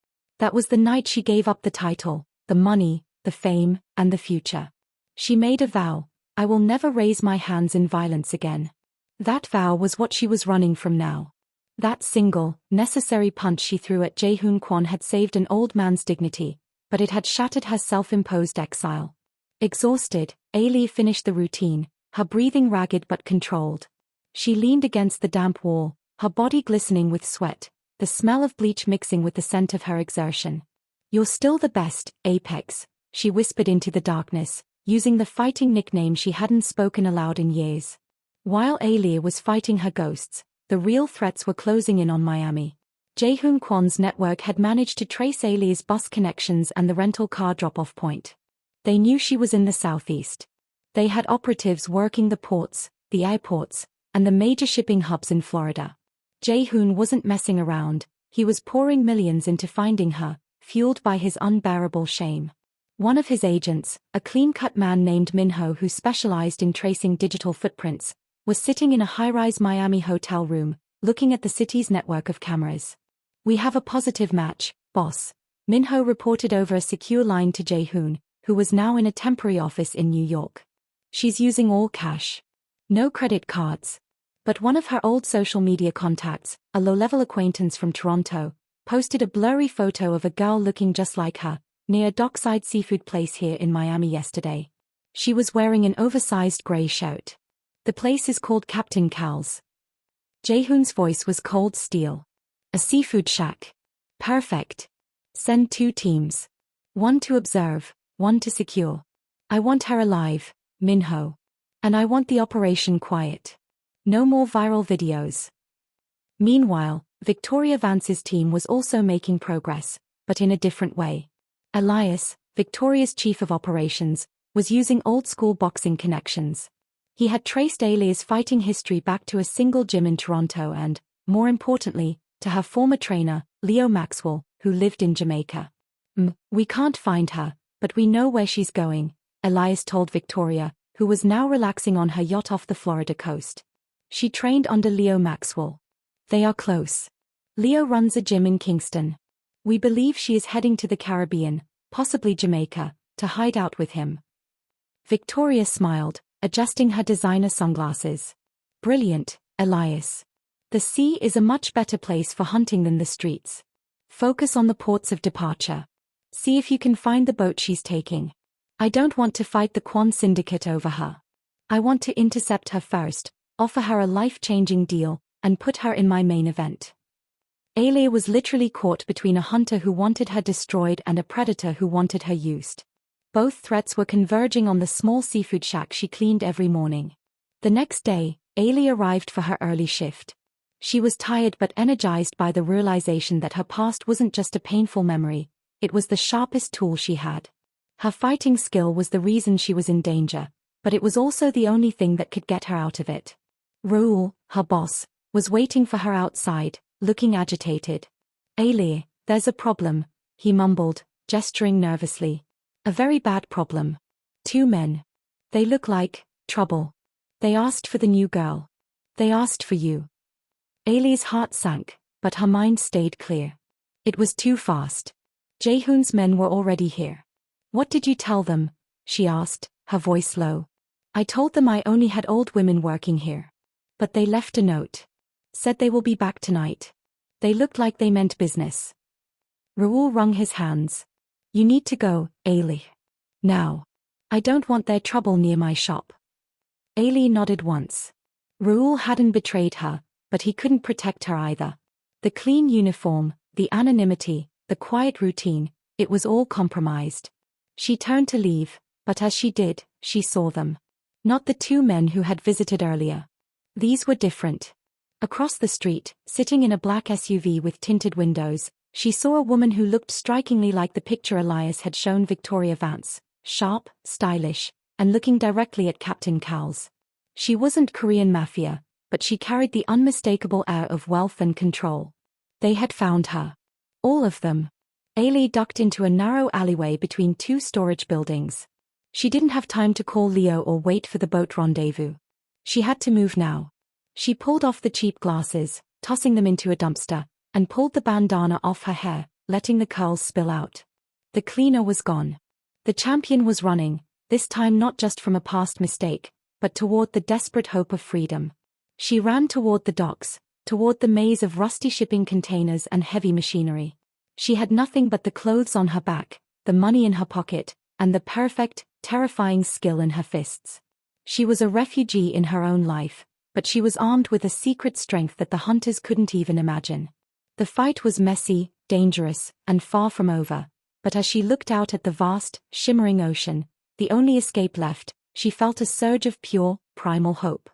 A: That was the night she gave up the title, the money, the fame, and the future. She made a vow: I will never raise my hands in violence again. That vow was what she was running from now. That single, necessary punch she threw at Jae-hoon Kwon had saved an old man's dignity, but it had shattered her self-imposed exile. Exhausted, Ailey finished the routine, her breathing ragged but controlled. She leaned against the damp wall, her body glistening with sweat, the smell of bleach mixing with the scent of her exertion. You're still the best, Apex, she whispered into the darkness, using the fighting nickname she hadn't spoken aloud in years. While Ailey was fighting her ghosts, the real threats were closing in on Miami. Jae-hoon Kwon's network had managed to trace Ailey's bus connections and the rental car drop-off point. They knew she was in the southeast. They had operatives working the ports, the airports, and the major shipping hubs in Florida. Jae-hoon wasn't messing around, he was pouring millions into finding her, fueled by his unbearable shame. One of his agents, a clean-cut man named Minho who specialized in tracing digital footprints, was sitting in a high-rise Miami hotel room, looking at the city's network of cameras. We have a positive match, boss, Minho reported over a secure line to Jae-hoon, who was now in a temporary office in New York. She's using all cash. No credit cards. But one of her old social media contacts, a low-level acquaintance from Toronto, posted a blurry photo of a girl looking just like her, near a dockside seafood place here in Miami yesterday. She was wearing an oversized gray shirt. The place is called Captain Cal's. Jae-hoon's voice was cold steel. A seafood shack. Perfect. Send 2 teams. 1 to observe, 1 to secure. I want her alive, Minho. And I want the operation quiet. No more viral videos. Meanwhile, Victoria Vance's team was also making progress, but in a different way. Elias, Victoria's chief of operations, was using old-school boxing connections. He had traced Ailey's fighting history back to a single gym in Toronto and, more importantly, to her former trainer, Leo Maxwell, who lived in Jamaica. We can't find her, but we know where she's going, Elias told Victoria, who was now relaxing on her yacht off the Florida coast. She trained under Leo Maxwell. They are close. Leo runs a gym in Kingston. We believe she is heading to the Caribbean, possibly Jamaica, to hide out with him. Victoria smiled, adjusting her designer sunglasses. Brilliant, Elias. The sea is a much better place for hunting than the streets. Focus on the ports of departure. See if you can find the boat she's taking. I don't want to fight the Kwon Syndicate over her. I want to intercept her first, offer her a life-changing deal, and put her in my main event. Ailey was literally caught between a hunter who wanted her destroyed and a predator who wanted her used. Both threats were converging on the small seafood shack she cleaned every morning. The next day, Ailey arrived for her early shift. She was tired but energized by the realization that her past wasn't just a painful memory, it was the sharpest tool she had. Her fighting skill was the reason she was in danger, but it was also the only thing that could get her out of it. Raoul, her boss, was waiting for her outside, looking agitated. Ailey, there's a problem, he mumbled, gesturing nervously. A very bad problem. 2 men. They look like trouble. They asked for the new girl. They asked for you. Ailey's heart sank, but her mind stayed clear. It was too fast. Jaehoon's men were already here. What did you tell them? She asked, her voice low. I told them I only had old women working here. But they left a note. Said they will be back tonight. They looked like they meant business. Raoul wrung his hands. You need to go, Ailey. Now. I don't want their trouble near my shop. Ailey nodded once. Raoul hadn't betrayed her, but he couldn't protect her either. The clean uniform, the anonymity, the quiet routine, it was all compromised. She turned to leave, but as she did, she saw them. Not the two men who had visited earlier. These were different. Across the street, sitting in a black SUV with tinted windows, she saw a woman who looked strikingly like the picture Elias had shown Victoria Vance, sharp, stylish, and looking directly at Captain Cowles. She wasn't Korean Mafia, but she carried the unmistakable air of wealth and control. They had found her. All of them. Ailey ducked into a narrow alleyway between two storage buildings. She didn't have time to call Leo or wait for the boat rendezvous. She had to move now. She pulled off the cheap glasses, tossing them into a dumpster, and pulled the bandana off her hair, letting the curls spill out. The cleaner was gone. The champion was running, this time not just from a past mistake, but toward the desperate hope of freedom. She ran toward the docks, toward the maze of rusty shipping containers and heavy machinery. She had nothing but the clothes on her back, the money in her pocket, and the perfect, terrifying skill in her fists. She was a refugee in her own life, but she was armed with a secret strength that the hunters couldn't even imagine. The fight was messy, dangerous, and far from over, but as she looked out at the vast, shimmering ocean, the only escape left, she felt a surge of pure, primal hope.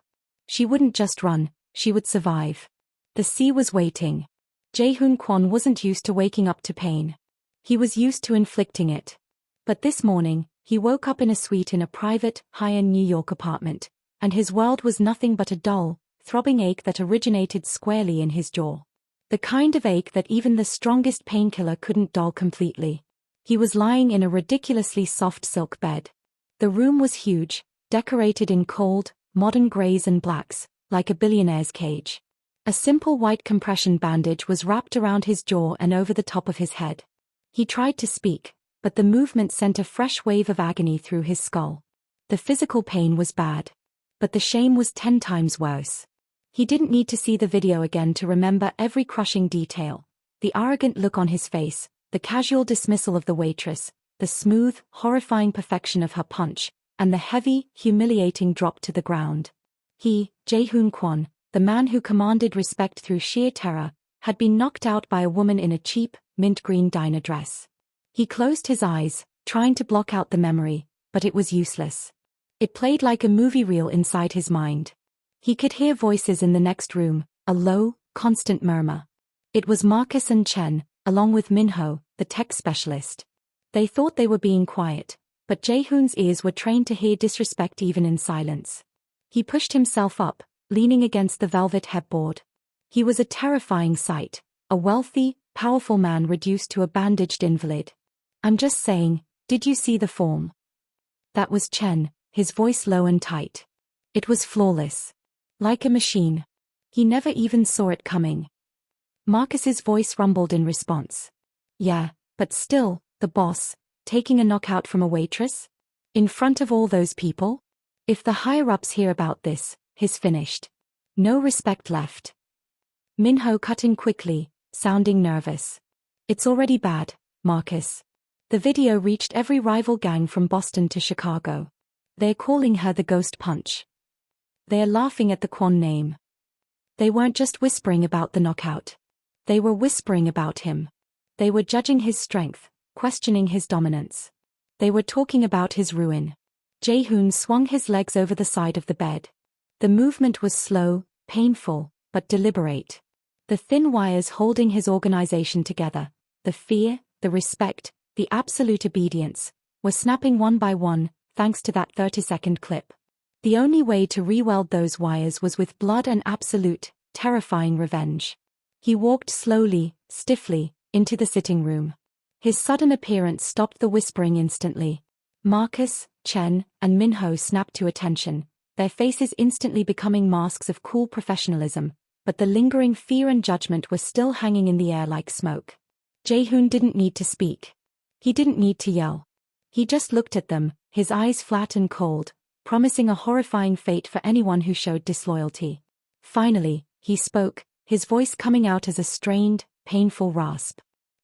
A: She wouldn't just run, she would survive. The sea was waiting. Jaehoon Kwon wasn't used to waking up to pain. He was used to inflicting it. But this morning, he woke up in a suite in a private, high-end New York apartment, and his world was nothing but a dull, throbbing ache that originated squarely in his jaw. The kind of ache that even the strongest painkiller couldn't dull completely. He was lying in a ridiculously soft silk bed. The room was huge, decorated in cold, modern grays and blacks, like a billionaire's cage. A simple white compression bandage was wrapped around his jaw and over the top of his head. He tried to speak, but the movement sent a fresh wave of agony through his skull. The physical pain was bad. But the shame was 10 times worse. He didn't need to see the video again to remember every crushing detail. The arrogant look on his face, the casual dismissal of the waitress, the smooth, horrifying perfection of her punch, and the heavy, humiliating drop to the ground. He, Jaehoon Kwon, the man who commanded respect through sheer terror, had been knocked out by a woman in a cheap, mint-green diner dress. He closed his eyes, trying to block out the memory, but it was useless. It played like a movie reel inside his mind. He could hear voices in the next room, a low, constant murmur. It was Marcus and Chen, along with Minho, the tech specialist. They thought they were being quiet, but Jaehoon's ears were trained to hear disrespect even in silence. He pushed himself up, leaning against the velvet headboard. He was a terrifying sight, a wealthy, powerful man reduced to a bandaged invalid. I'm just saying, did you see the form? That was Chen, his voice low and tight. It was flawless. Like a machine. He never even saw it coming. Marcus's voice rumbled in response. Yeah, but still, the boss, taking a knockout from a waitress? In front of all those people? If the higher-ups hear about this, he's finished. No respect left. Minho cut in quickly, sounding nervous. It's already bad, Marcus. The video reached every rival gang from Boston to Chicago. They're calling her the Ghost Punch. They're laughing at the Kwon name. They weren't just whispering about the knockout. They were whispering about him. They were judging his strength, questioning his dominance. They were talking about his ruin. Jaehoon swung his legs over the side of the bed. The movement was slow, painful, but deliberate. The thin wires holding his organization together, the fear, the respect, the absolute obedience, were snapping one by one, thanks to that 30-second clip. The only way to re-weld those wires was with blood and absolute, terrifying revenge. He walked slowly, stiffly, into the sitting room. His sudden appearance stopped the whispering instantly. Marcus, Chen, and Minho snapped to attention, their faces instantly becoming masks of cool professionalism, but the lingering fear and judgment were still hanging in the air like smoke. Jae-hoon didn't need to speak. He didn't need to yell. He just looked at them, his eyes flat and cold, promising a horrifying fate for anyone who showed disloyalty. Finally, he spoke, his voice coming out as a strained, painful rasp.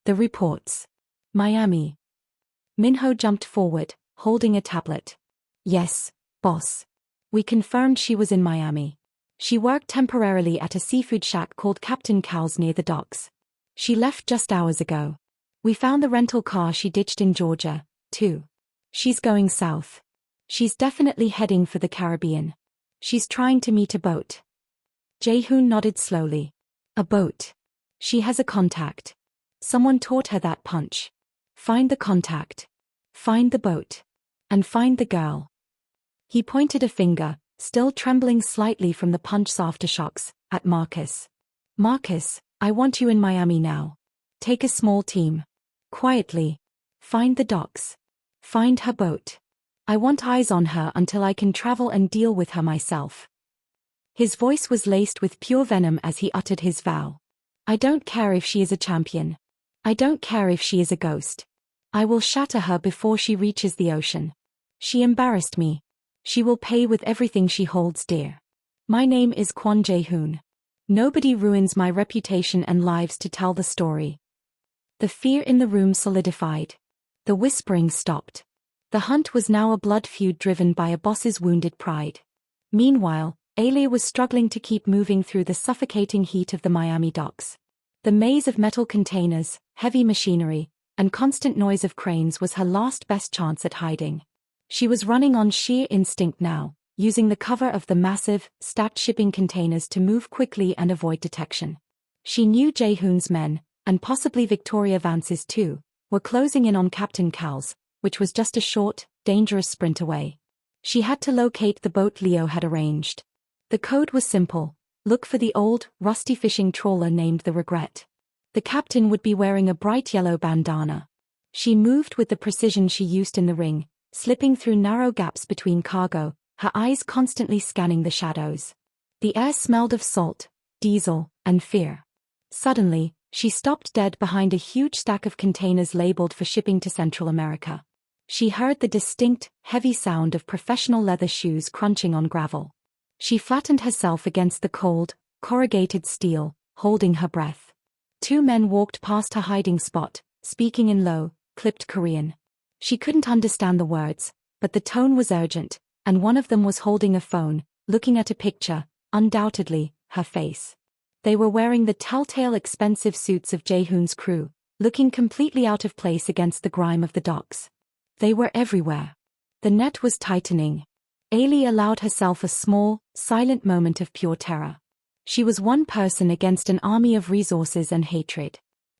A: The reports. Miami. Minho jumped forward, holding a tablet. Yes, boss. We confirmed she was in Miami. She worked temporarily at a seafood shack called Captain Cal's near the docks. She left just hours ago. We found the rental car she ditched in Georgia, too. She's going south. She's definitely heading for the Caribbean. She's trying to meet a boat. Jae-hoon nodded slowly. A boat. She has a contact. Someone taught her that punch. Find the contact. Find the boat. And find the girl. He pointed a finger, still trembling slightly from the punch's aftershocks, at Marcus. Marcus, I want you in Miami now. Take a small team. Quietly. Find the docks. Find her boat. I want eyes on her until I can travel and deal with her myself. His voice was laced with pure venom as he uttered his vow. I don't care if she is a champion. I don't care if she is a ghost. I will shatter her before she reaches the ocean. She embarrassed me. She will pay with everything she holds dear. My name is Kwon Jae-hoon. Nobody ruins my reputation and lives to tell the story. The fear in the room solidified. The whispering stopped. The hunt was now a blood feud driven by a boss's wounded pride. Meanwhile, Ailey was struggling to keep moving through the suffocating heat of the Miami docks. The maze of metal containers, heavy machinery, and constant noise of cranes was her last best chance at hiding. She was running on sheer instinct now, using the cover of the massive, stacked shipping containers to move quickly and avoid detection. She knew Jae-hoon's men, and possibly Victoria Vance's too, were closing in on Captain Cal's, which was just a short, dangerous sprint away. She had to locate the boat Leo had arranged. The code was simple: look for the old, rusty fishing trawler named the Regret. The captain would be wearing a bright yellow bandana. She moved with the precision she used in the ring, slipping through narrow gaps between cargo, her eyes constantly scanning the shadows. The air smelled of salt, diesel, and fear. Suddenly, she stopped dead behind a huge stack of containers labeled for shipping to Central America. She heard the distinct, heavy sound of professional leather shoes crunching on gravel. She flattened herself against the cold, corrugated steel, holding her breath. Two men walked past her hiding spot, speaking in low, clipped Korean. She couldn't understand the words, but the tone was urgent, and one of them was holding a phone, looking at a picture, undoubtedly, her face. They were wearing the telltale expensive suits of Jae-hoon's crew, looking completely out of place against the grime of the docks. They were everywhere. The net was tightening. Ailey allowed herself a small, silent moment of pure terror. She was one person against an army of resources and hatred.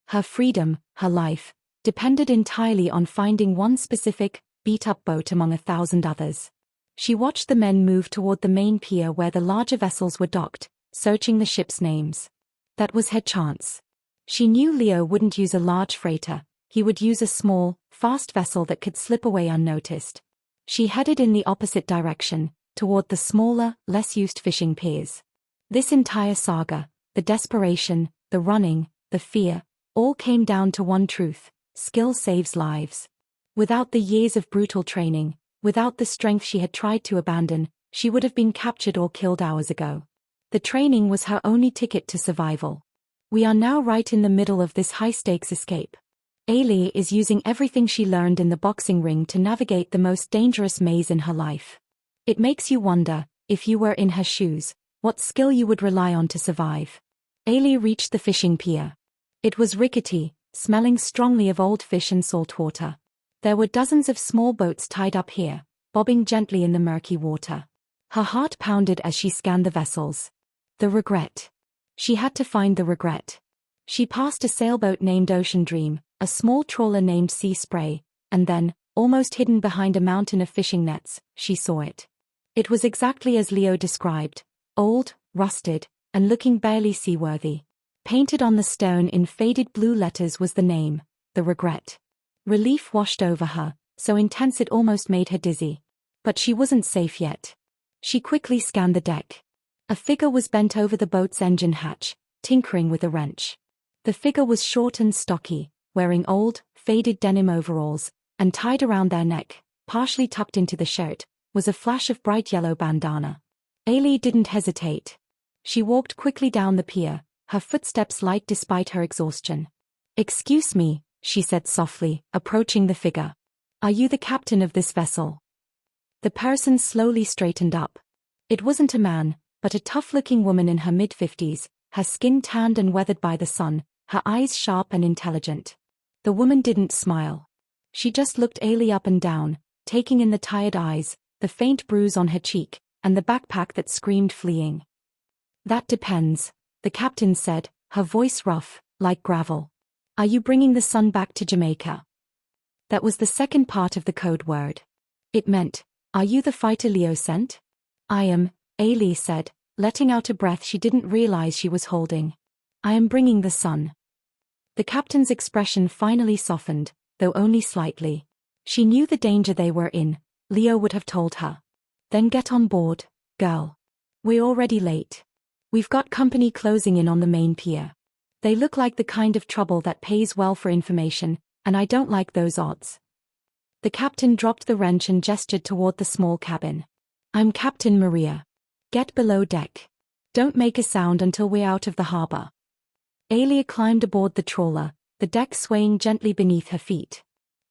A: Her freedom, her life, depended entirely on finding one specific, beat-up boat among 1,000 others. She watched the men move toward the main pier where the larger vessels were docked, searching the ships' names. That was her chance. She knew Leo wouldn't use a large freighter, he would use a small, fast vessel that could slip away unnoticed. She headed in the opposite direction, toward the smaller, less used fishing piers. This entire saga, the desperation, the running, the fear, all came down to one truth: skill saves lives. Without the years of brutal training, without the strength she had tried to abandon, she would have been captured or killed hours ago. The training was her only ticket to survival. We are now right in the middle of this high-stakes escape. Ailey is using everything she learned in the boxing ring to navigate the most dangerous maze in her life. It makes you wonder, if you were in her shoes, what skill you would rely on to survive. Ailey reached the fishing pier. It was rickety, smelling strongly of old fish and salt water. There were dozens of small boats tied up here, bobbing gently in the murky water. Her heart pounded as she scanned the vessels. The Regret. She had to find the Regret. She passed a sailboat named Ocean Dream, a small trawler named Sea Spray, and then, almost hidden behind a mountain of fishing nets, she saw it. It was exactly as Leo described: old, rusted, and looking barely seaworthy. Painted on the stern in faded blue letters was the name, The Regret. Relief washed over her, so intense it almost made her dizzy. But she wasn't safe yet. She quickly scanned the deck. A figure was bent over the boat's engine hatch, tinkering with a wrench. The figure was short and stocky, wearing old, faded denim overalls, and tied around their neck, partially tucked into the shirt, was a flash of bright yellow bandana. Ailey didn't hesitate. She walked quickly down the pier, her footsteps light despite her exhaustion. "Excuse me," she said softly, approaching the figure. "Are you the captain of this vessel?" The person slowly straightened up. It wasn't a man, but a tough-looking woman in her mid-50s, her skin tanned and weathered by the sun, her eyes sharp and intelligent. The woman didn't smile. She just looked Ailey up and down, taking in the tired eyes, the faint bruise on her cheek, and the backpack that screamed fleeing. "That depends," the captain said, her voice rough, like gravel. "Are you bringing the sun back to Jamaica?" That was the second part of the code word. It meant, "Are you the fighter Leo sent?" "I am," Ailey said, letting out a breath she didn't realize she was holding. "I am bringing the sun." The captain's expression finally softened, though only slightly. She knew the danger they were in, Leo would have told her. "Then get on board, girl. We're already late. We've got company closing in on the main pier. They look like the kind of trouble that pays well for information, and I don't like those odds." The captain dropped the wrench and gestured toward the small cabin. "I'm Captain Maria. Get below deck. Don't make a sound until we're out of the harbor." Ailey climbed aboard the trawler, the deck swaying gently beneath her feet.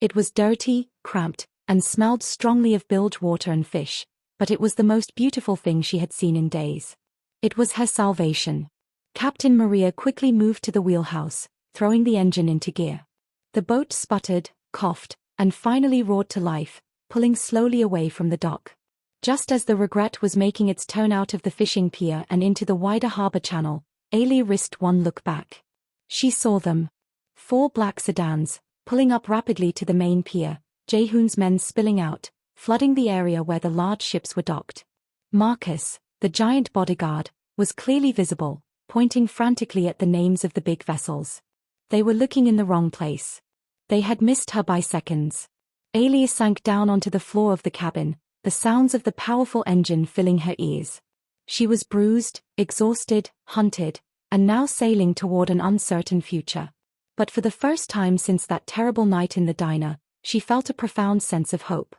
A: It was dirty, cramped, and smelled strongly of bilge water and fish, but it was the most beautiful thing she had seen in days. It was her salvation. Captain Maria quickly moved to the wheelhouse, throwing the engine into gear. The boat sputtered, coughed, and finally roared to life, pulling slowly away from the dock. Just as the Regret was making its turn out of the fishing pier and into the wider harbor channel, Ailey risked one look back. She saw them. 4 black sedans, pulling up rapidly to the main pier, Jaehoon's men spilling out, flooding the area where the large ships were docked. Marcus, the giant bodyguard, was clearly visible, pointing frantically at the names of the big vessels. They were looking in the wrong place. They had missed her by seconds. Ailey sank down onto the floor of the cabin, the sounds of the powerful engine filling her ears. She was bruised, exhausted, hunted, and now sailing toward an uncertain future. But for the first time since that terrible night in the diner, she felt a profound sense of hope.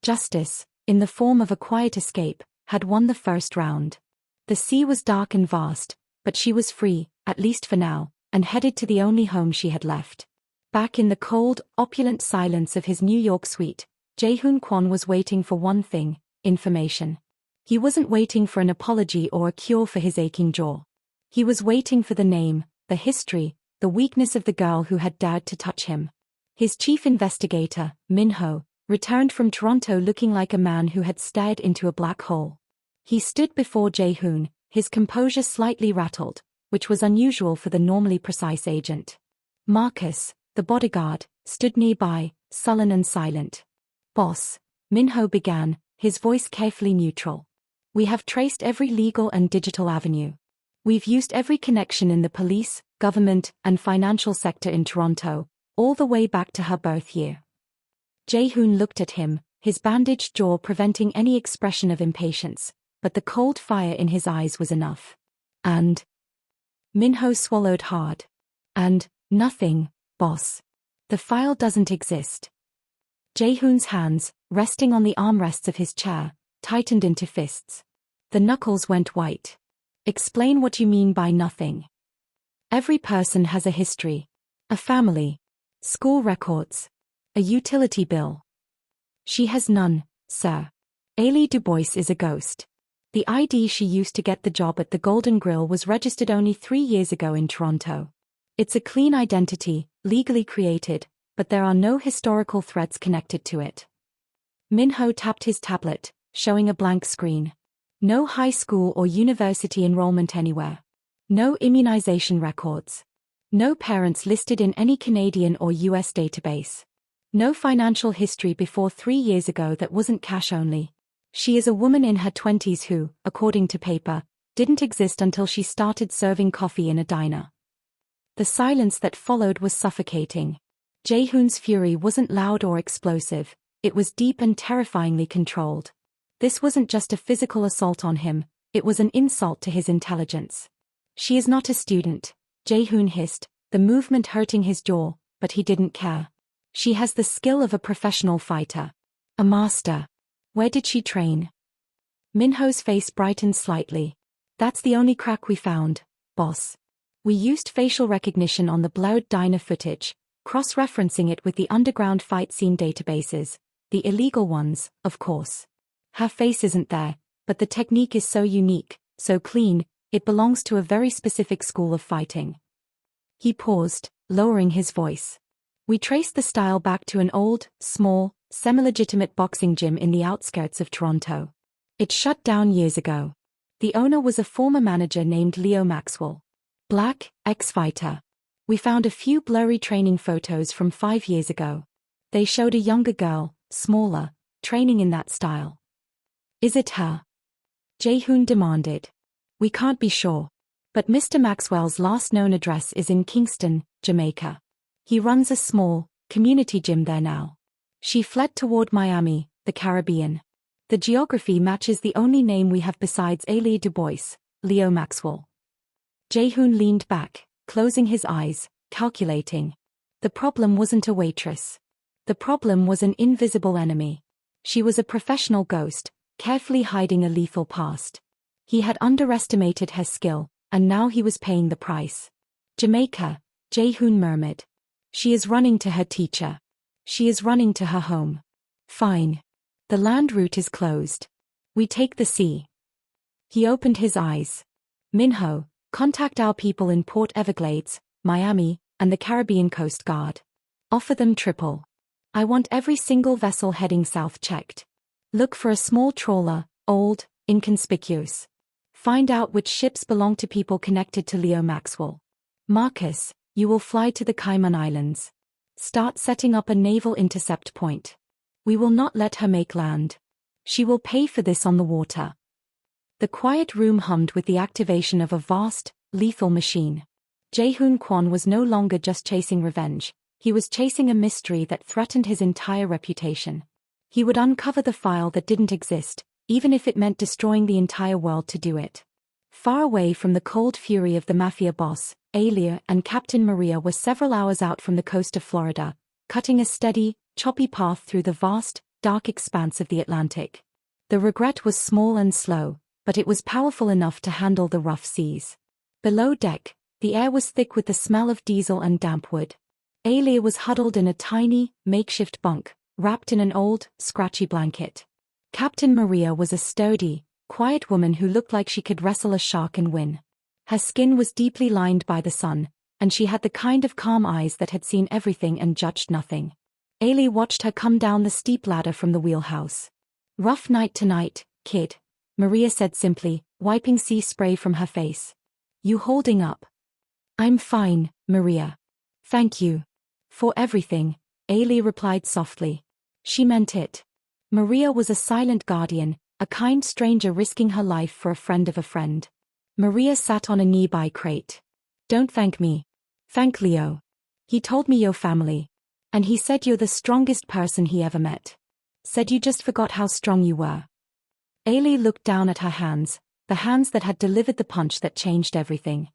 A: Justice, in the form of a quiet escape, had won the first round. The sea was dark and vast, but she was free, at least for now, and headed to the only home she had left. Back in the cold, opulent silence of his New York suite, Jaehoon Kwon was waiting for one thing: information. He wasn't waiting for an apology or a cure for his aching jaw. He was waiting for the name, the history, the weakness of the girl who had dared to touch him. His chief investigator, Min-ho, returned from Toronto looking like a man who had stared into a black hole. He stood before Jaehoon, his composure slightly rattled, which was unusual for the normally precise agent. Marcus, the bodyguard, stood nearby, sullen and silent. "Boss," Min-ho began, his voice carefully neutral. "We have traced every legal and digital avenue. We've used every connection in the police, government, and financial sector in Toronto, all the way back to her birth year." Jaehoon looked at him, his bandaged jaw preventing any expression of impatience, but the cold fire in his eyes was enough. "And?" Min-ho swallowed hard. "And nothing, boss. The file doesn't exist." Jaehoon's hands, resting on the armrests of his chair, tightened into fists. The knuckles went white. "Explain what you mean by nothing." "Every person has a history. A family. School records. A utility bill." "She has none, sir. Ailey Dubois is a ghost. The ID she used to get the job at the Golden Grill was registered only 3 years ago in Toronto. It's a clean identity, legally created, but there are no historical threads connected to it." Min-ho tapped his tablet, showing a blank screen. No high school or university enrollment anywhere. No immunization records. No parents listed in any Canadian or US database. No financial history before 3 years ago that wasn't cash only. She is a woman in her 20s who, according to paper, didn't exist until she started serving coffee in a diner. The silence that followed was suffocating. Jaehoon's fury wasn't loud or explosive, it was deep and terrifyingly controlled. This wasn't just a physical assault on him, It was an insult to his intelligence. She is not a student, Jae-hoon hissed, the movement hurting his jaw, but he didn't care. She has the skill of a professional fighter. A master. Where did she train? Minho's face brightened slightly. That's the only crack we found, boss. We used facial recognition on the blurred diner footage, cross-referencing it with the underground fight scene databases, the illegal ones, of course. Her face isn't there, but the technique is so unique, so clean, it belongs to a very specific school of fighting. He paused, lowering his voice. We traced the style back to an old, small, semi-legitimate boxing gym in the outskirts of Toronto. It shut down years ago. The owner was a former manager named Leo Maxwell. Black, ex-fighter. We found a few blurry training photos from 5 years ago. They showed a younger girl, smaller, training in that style. Is it her? Jae-hoon demanded. We can't be sure. But Mr. Maxwell's last known address is in Kingston, Jamaica. He runs a small, community gym there now. She fled toward Miami, the Caribbean. The geography matches the only name we have besides Ailey Dubois, Leo Maxwell. Jae-hoon leaned back, closing his eyes, calculating. The problem wasn't a waitress. The problem was an invisible enemy. She was a professional ghost, carefully hiding a lethal past. He had underestimated her skill, and now he was paying the price. Jamaica, Jae-hoon murmured. She is running to her teacher. She is running to her home. Fine. The land route is closed. We take the sea. He opened his eyes. Minho, contact our people in Port Everglades, Miami, and the Caribbean Coast Guard. Offer them triple. I want every single vessel heading south checked. Look for a small trawler, old, inconspicuous. Find out which ships belong to people connected to Leo Maxwell. Marcus, you will fly to the Cayman Islands. Start setting up a naval intercept point. We will not let her make land. She will pay for this on the water. The quiet room hummed with the activation of a vast, lethal machine. Jae-hoon Kwon was no longer just chasing revenge, he was chasing a mystery that threatened his entire reputation. He would uncover the file that didn't exist, even if it meant destroying the entire world to do it. Far away from the cold fury of the Mafia Boss, Alia and Captain Maria were several hours out from the coast of Florida, cutting a steady, choppy path through the vast, dark expanse of the Atlantic. The regret was small and slow, but it was powerful enough to handle the rough seas. Below deck, the air was thick with the smell of diesel and damp wood. Alia was huddled in a tiny, makeshift bunk, wrapped in an old, scratchy blanket. Captain Maria was a sturdy, quiet woman who looked like she could wrestle a shark and win. Her skin was deeply lined by the sun, and she had the kind of calm eyes that had seen everything and judged nothing. Ailey watched her come down the steep ladder from the wheelhouse. Rough night tonight, kid, Maria said simply, wiping sea spray from her face. You holding up? I'm fine, Maria. Thank you. For everything, Ailey replied softly. She meant it. Maria was a silent guardian, a kind stranger risking her life for a friend of a friend. Maria sat on a nearby crate. Don't thank me. Thank Leo. He told me your family. And he said you're the strongest person he ever met. Said you just forgot how strong you were. Ailey looked down at her hands, the hands that had delivered the punch that changed everything.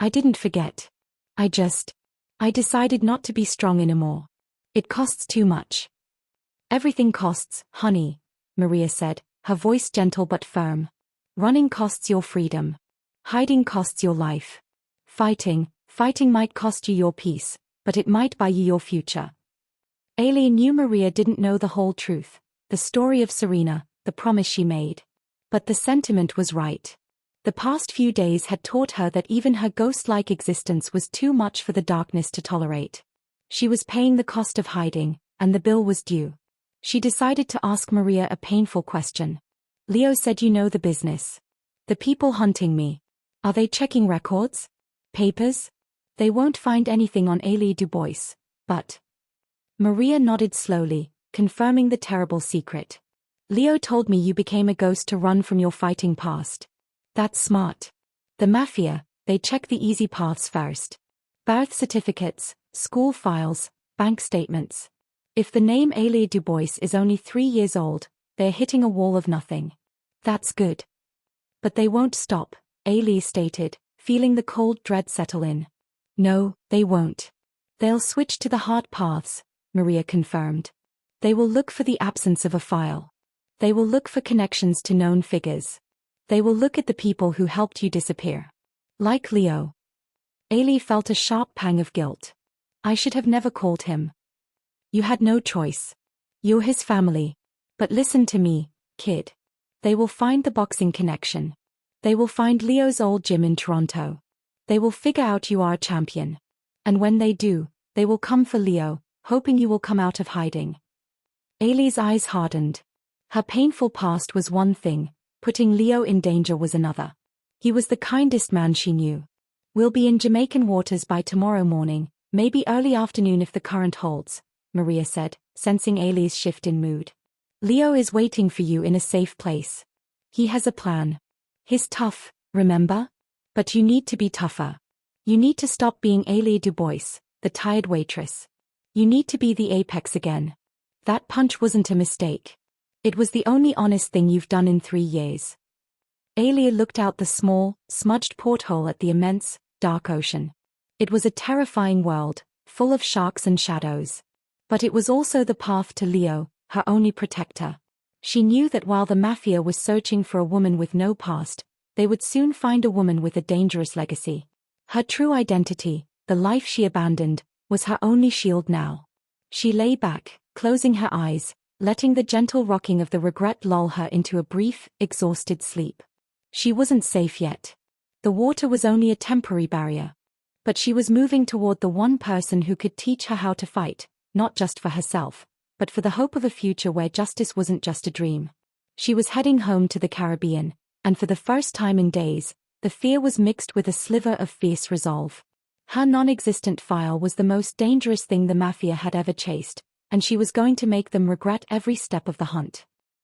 A: I didn't forget. I decided not to be strong anymore. It costs too much. Everything costs, honey, Maria said, her voice gentle but firm. Running costs your freedom. Hiding costs your life. Fighting might cost you your peace, but it might buy you your future. Ailey knew Maria didn't know the whole truth, the story of Serena, the promise she made. But the sentiment was right. The past few days had taught her that even her ghost-like existence was too much for the darkness to tolerate. She was paying the cost of hiding, and the bill was due. She decided to ask Maria a painful question. Leo said you know the business. The people hunting me. Are they checking records? Papers? They won't find anything on Ailey Dubois, but... Maria nodded slowly, confirming the terrible secret. Leo told me you became a ghost to run from your fighting past. That's smart. The Mafia, they check the easy paths first. Birth certificates, school files, bank statements. If the name Ailey Dubois is only 3 years old, they're hitting a wall of nothing. That's good. But they won't stop, Ailey stated, feeling the cold dread settle in. No, they won't. They'll switch to the hard paths, Maria confirmed. They will look for the absence of a file. They will look for connections to known figures. They will look at the people who helped you disappear. Like Leo. Ailey felt a sharp pang of guilt. I should have never called him. You had no choice. You're his family. But listen to me, kid. They will find the boxing connection. They will find Leo's old gym in Toronto. They will figure out you are a champion. And when they do, they will come for Leo, hoping you will come out of hiding. Ailey's eyes hardened. Her painful past was one thing, putting Leo in danger was another. He was the kindest man she knew. We'll be in Jamaican waters by tomorrow morning, maybe early afternoon if the current holds, Maria said, sensing Ailey's shift in mood. Leo is waiting for you in a safe place. He has a plan. He's tough, remember? But you need to be tougher. You need to stop being Ailey Dubois, the tired waitress. You need to be the apex again. That punch wasn't a mistake. It was the only honest thing you've done in 3 years. Ailey looked out the small, smudged porthole at the immense, dark ocean. It was a terrifying world, full of sharks and shadows. But it was also the path to Leo, her only protector. She knew that while the Mafia was searching for a woman with no past, they would soon find a woman with a dangerous legacy. Her true identity, the life she abandoned, was her only shield now. She lay back, closing her eyes, letting the gentle rocking of the regret lull her into a brief, exhausted sleep. She wasn't safe yet. The water was only a temporary barrier. But she was moving toward the one person who could teach her how to fight, not just for herself, but for the hope of a future where justice wasn't just a dream. She was heading home to the Caribbean, and for the first time in days, the fear was mixed with a sliver of fierce resolve. Her non-existent file was the most dangerous thing the Mafia had ever chased, and she was going to make them regret every step of the hunt.